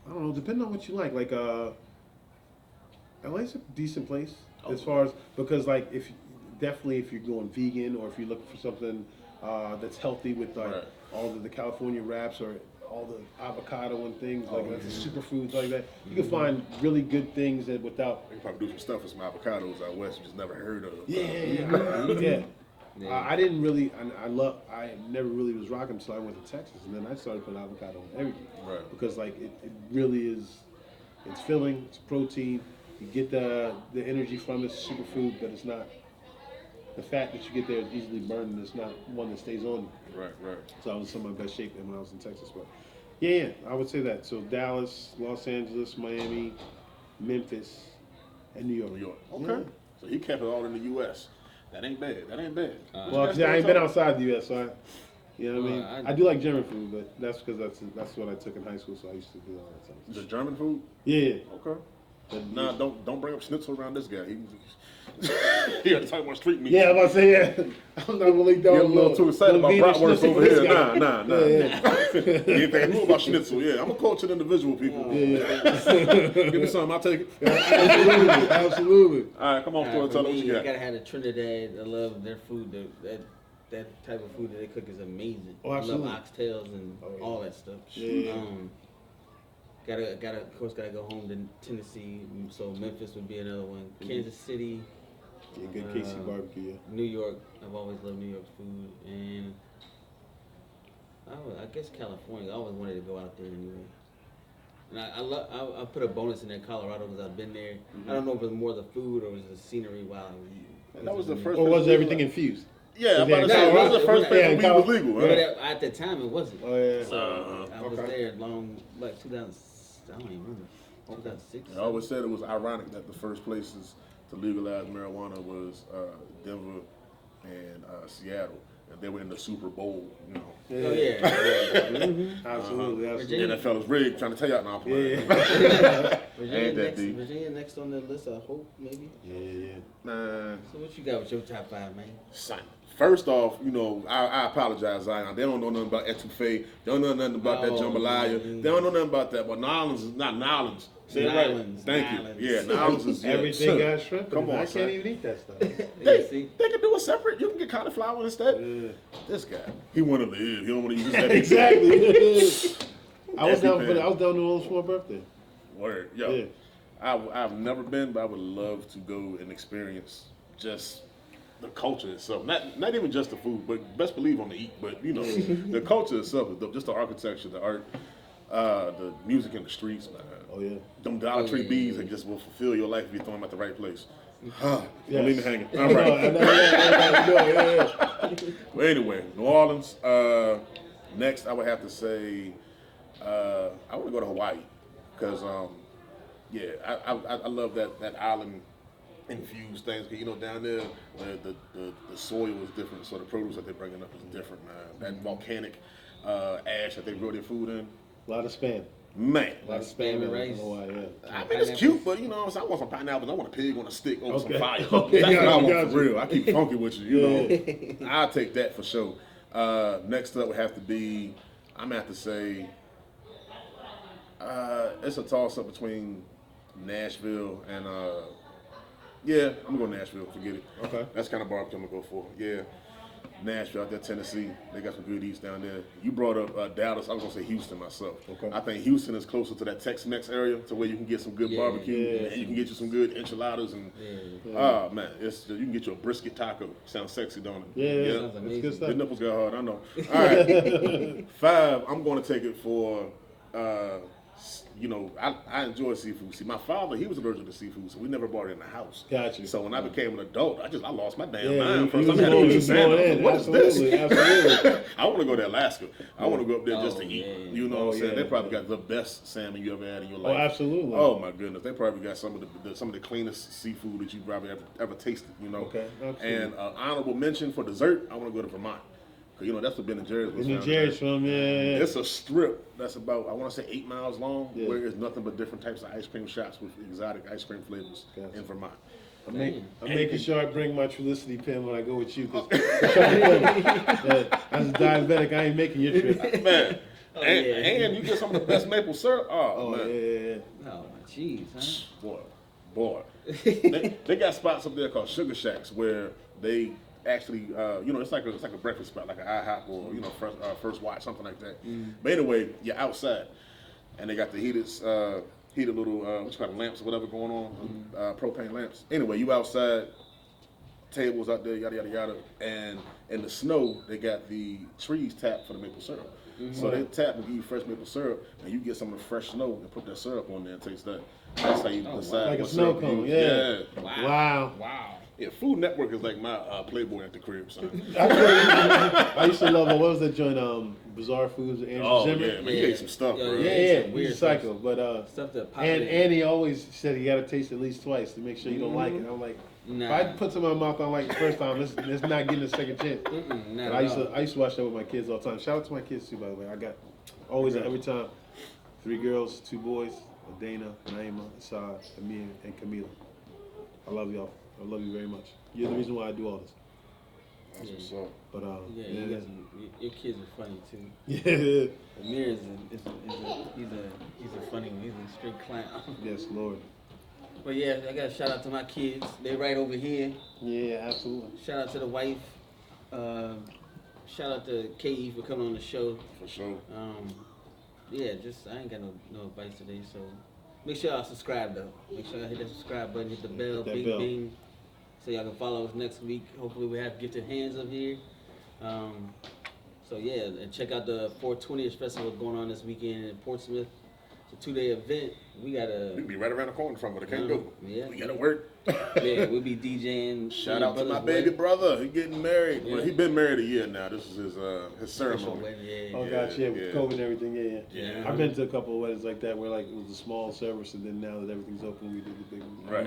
know. Depending on what you like, LA's a decent place as far as because like if you're going vegan or if you're looking for something that's healthy with like all of the California wraps or all the avocado and things like that, the superfoods like that, you can find really good things that without. We can probably do some stuff with some avocados out west you just never heard of. Yeah. I didn't really. I never really was rocking until I went to Texas, and then I started putting avocado in everything. Right. Because like it really is. It's filling. It's protein. You get the energy from it. It's superfood, but it's not. The fat that you get there is easily burned, and it's not one that stays on you. Right. So I was in my best shape when I was in Texas. But yeah, I would say that. So Dallas, Los Angeles, Miami, Memphis, and New York. New York. Okay. So he kept it all in the U.S. That ain't bad. Well, see, I ain't been outside the U.S., so you know what I mean? Well, I do like German food, but that's because that's what I took in high school, so I used to do all that stuff. The German food? Yeah. Okay. Nah, don't bring up schnitzel around this guy. He had to talk about street meat. Yeah, I'm about to say, yeah. I'm not really You're a little too excited about bratwurst over here. Nah. Yeah. Anything cool about schnitzel? Yeah, I'm a cultured individual, people. Give me something, I'll take it. Absolutely. All right, come on, For tell us what me, you you got. gotta have the Trinidad. I love their food. That type of food that they cook is amazing. Oh, absolutely. I love oxtails and all that stuff. Yeah. Gotta go home to Tennessee. So Memphis would be another one. Kansas City. Yeah, good KC barbecue, yeah. New York. I've always loved New York food, and I guess California. I always wanted to go out there anyway. And I put a bonus in there, Colorado, because I've been there. I don't know if it was more the food or was the scenery. Wow. That was the first. Or was everything infused? Yeah, I'm about to say, that was the first place where weed was legal. But at the time, it wasn't. Oh, yeah. So I was there like 2000. I don't even remember. 2006. I always said it was ironic that the first places to legalize marijuana was Denver and Seattle, and they were in the Super Bowl, you know. Oh yeah. Absolutely. And that fella's rigged, trying to tell y'all now. Virginia next on the list, I hope, maybe. Yeah. Man. So what you got with your top 5, man? Son. First off, you know, I apologize, Zion. They don't know nothing about etouffee. They don't know nothing about that jambalaya. They don't know nothing about that. But Nolans is not Nolans. Say it right. Thank you. Yeah, Nolans is Everything got shrimp. Come on, I son. can't even eat that stuff. They can do it separate. You can get cauliflower instead. This guy, he want to live. He don't want to use that. Exactly. I was down New Orleans for my birthday. Word, yo. Yeah. I've never been, but I would love to go and experience just the culture itself. Not even just the food, but best believe on the eat. But you know, the culture itself, just the architecture, the art, the music in the streets, man. Oh yeah. Them Dollar Tree bees that just will fulfill your life if you throw them at the right place. Don't leave me hanging. All right. Well, anyway, New Orleans. Next, I would have to say I want to go to Hawaii because I love that island infused things. Cause, you know, down there the soil is different, so the produce that they're bringing up is different. That volcanic ash that they grow their food in. A lot of spam. Man. A lot of spam and rice. I mean, it's cute, but you know, I want some pineapples. I want a pig on a stick over some fire. That's what I want for real. I keep funky with you, you know. I'll take that for sure. Next up would have to be, I'm going to have to say, it's a toss-up between Nashville and Yeah, I'm going to Nashville. Forget it. Okay. That's kind of barbecue I'm going to go for. Yeah. Nashville, out there, Tennessee. They got some good eats down there. You brought up Dallas. I was going to say Houston myself. Okay. I think Houston is closer to that Tex-Mex area to where you can get some good barbecue. And you can get you some good enchiladas. And, man, you can get you a brisket taco. Sounds sexy, don't it? Yeah. Sounds It's amazing. good stuff. The nipples got hard, I know. All right. 5, I'm going to take it for, I enjoy seafood. See, my father, he was allergic to seafood, so we never brought it in the house. Gotcha. So when I became an adult, I lost my damn Yeah, mind. you First, was I'm going having in. salmon. What is Absolutely, this? absolutely. I want to go to Alaska. I want to go up there just to eat. yeah. You know what I'm saying? yeah, They probably got the best salmon you ever had in your Oh, life. absolutely. Oh my goodness, they probably got some of the cleanest seafood that you probably ever tasted. Okay, absolutely. And honorable mention for dessert, I want to go to Vermont. That's what Ben and Jerry's was. Ben and Jerry's from, yeah. It's a strip that's about, I want to say 8 miles long, Yeah. where there's nothing but different types of ice cream shops with exotic ice cream flavors in Vermont. I'm making sure I bring my Trulicity pen when I go with you. Cause as a diabetic, I ain't making your trip. Man, and you get some of the best maple syrup. Oh, man. Yeah. Oh, jeez, huh? Boy. they got spots up there called Sugar Shacks where they actually, it's like a breakfast spot, like an IHOP or First Watch, something like that. But anyway, you're outside, and they got the heated little lamps or whatever going on, propane lamps. Anyway, you outside, tables out there, yada yada yada, and in the snow they got the trees tapped for the maple syrup. So they tap and give you fresh maple syrup, and you get some of the fresh snow and put that syrup on there and taste that. That's how you decide Like a what snow syrup cone, you use. yeah. Wow. Yeah, Food Network is like my Playboy at the crib, son. I used to love what was that joint? Bizarre Foods with Andrew Zimmer. Yeah, man, you ate some stuff, bro. Yeah, Some he's a psycho. But Stuff that pop and in. Andy always said you gotta taste it at least twice to make sure you don't like it. I'm like, if I put some in my mouth, I don't like it the first time. Let's not getting a second chance. Not I at all. used to watch that with my kids all the time. Shout out to my kids too, by the way. I got always every time 3 girls, 2 boys, Dana, Naima, Assad, Amir, and Camila. I love y'all. I love you very much. You're the reason why I do all this. That's what's up. But You got your kids are funny too. yeah. Amir is a funny one. He's a straight clown. Yes, Lord. But yeah, I got to shout out to my kids. They right over here. Yeah, absolutely. Shout out to the wife. Shout out to K.E for coming on the show. For sure. Yeah, I ain't got no advice today, so make sure y'all subscribe though. Make sure y'all hit that subscribe button, hit the bell, that bing bell. bing, so y'all can follow us next week. Hopefully we have gifted hands up here. So yeah, and check out the 420th festival going on this weekend in Portsmouth. It's a 2-day event. We We be right around the corner from it. I can't go. Yeah. We gotta work. Yeah, we'll be DJing. Shout out to my baby brother. He getting married. Well, he been married a year now. This is his ceremony. Oh, gotcha. Yeah, with COVID and everything. Yeah. I've been to a couple of weddings like that where like it was a small service, and then now that everything's open, we did the big one. Right.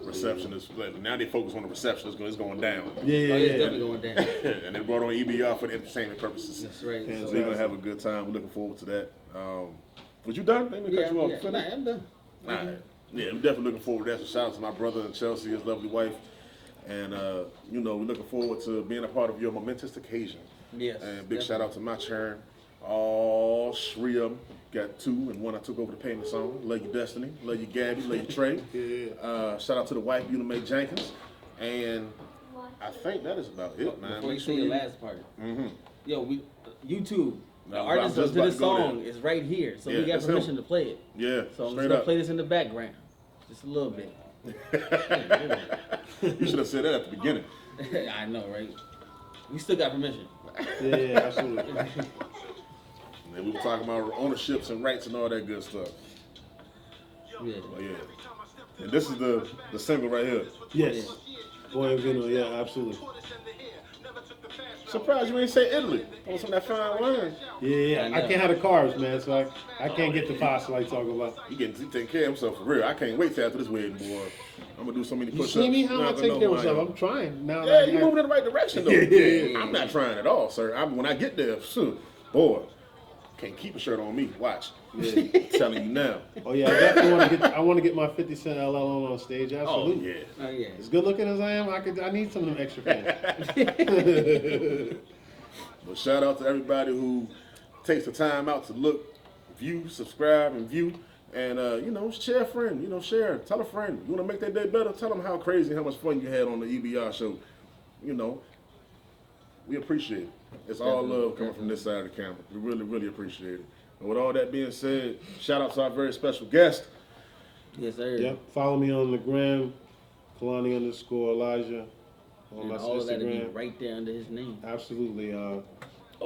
Reception is now they focus on the reception. It's going down. Yeah. It's definitely going down. And they brought on EBR for the entertainment purposes. That's right. So we're gonna have a good time. We're looking forward to that. Was you done? Let me cut you off. Nah, I'm done. All right. Yeah, we're definitely looking forward to that. So shout out to my brother and Chelsea, his lovely wife. And, we're looking forward to being a part of your momentous occasion. Yes. And big shout out to my churn. All 3 of them. Got 2 and 1 I took over the payment song. Love you, Destiny. Love you, Gabby. Love you, Trey. Shout out to the wife, Beulah Mae Jenkins. And I think that is about it, man. Before you Make say sure your last part. Yo, YouTube. The I'm artist just of about this to go song there. is right here, so Yeah, we got that's permission him. to play it. Yeah, So I'm just straight gonna up. play this in the background, just a little bit. You should have said that at the beginning. I know, right? We still got permission. Yeah, absolutely. And we were talking about ownerships and rights and all that good stuff. Yeah. Oh, yeah. And this is the single right here. Yes. Boy and Vino, yeah, absolutely. Surprised you ain't say Italy. On some of that fine wine. Yeah, I can't have the carbs, man, so I can't get the pasta like talking about. He taking care of himself for real. I can't wait till after this wedding, boy. I'm gonna do so many You push-ups. see me how I Not take gonna care of know who I myself? am. I'm trying now. Yeah, you moving in the right direction though. Yeah. I'm not trying at all, sir. When I get there, soon, boy, can't keep a shirt on me. Watch. Yeah. Telling you now. Oh yeah, I definitely want to get my 50 Cent LL on stage. Oh Absolutely. yeah. Oh yeah. As good looking as I am, I need some of them extra fans. But shout out to everybody who takes the time out to look, view, subscribe, and view. And, share a friend, share, tell a friend. You want to make their day better? Tell them how crazy, how much fun you had on the EBR show. We appreciate it. It's all love coming from this side of the camera. We really, really appreciate it. And with all that being said, shout out to our very special guest. Yes, sir. Yep. Follow me on the gram, Kalani_Elijah. On my all of that will be Instagram. right there under his name. Absolutely. Oh,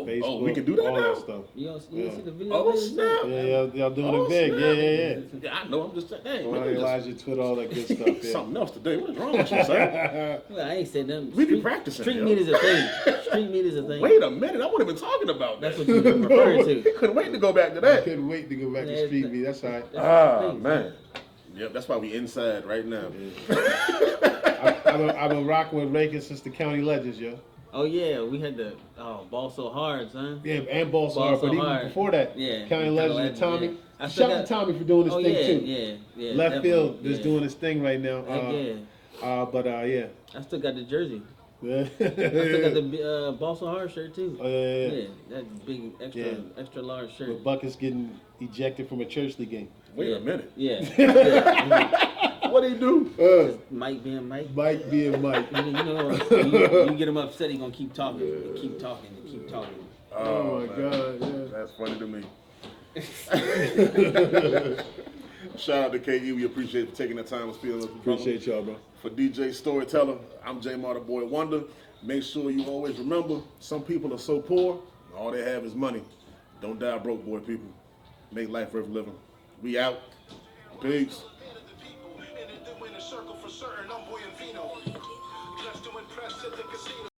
Facebook, we can do that all now? that stuff. You see the video? Oh, snap. Yeah, y'all doing Oh, it big. snap. Yeah. Yeah, I know. I'm just saying. Dang, Kalani man, Elijah, Twitter, all that good stuff. Yeah. something else today. What is wrong with you, sir? Well, I ain't said nothing. We be practicing, Street yo. meat is a thing. Street meat is a thing. Wait a minute. I wasn't even talking about that. That's what you were referring to. He couldn't wait to go back to I that. couldn't wait to go back to Street Meet. That's all right. Ah, man. Yep, that's why we inside right now. I've been rocking with Rankin since the County Legends, yo. Oh yeah, we had the ball so hard, son. Yeah, and Ball So Ball Hard, So but even Hard. before that, Yeah, County Legends and Tommy. yeah. I still Shout out to Tommy for doing his thing too. Yeah. Left definitely, field is yeah. doing his thing right now. Yeah. I still got the jersey. Yeah. I still got the ball so hard shirt too. Oh, yeah. Yeah, that big extra large shirt. With Buckets getting ejected from a church league game. Wait a minute. Yeah. What'd he do? Mike being Mike. Mike being Mike. You get him upset, he gonna keep talking, and keep talking, and keep talking. Oh my man. God, yeah. That's funny to me. Shout out to K.E. We appreciate you taking the time to speak on us. Appreciate y'all, bro. For DJ Storyteller, I'm J. Marta Boy Wonder. Make sure you always remember, some people are so poor, all they have is money. Don't die broke, boy, people. Make life worth living. We out. Peace. Circle for certain, I'm Boy and Vino. Just to impress at the casino.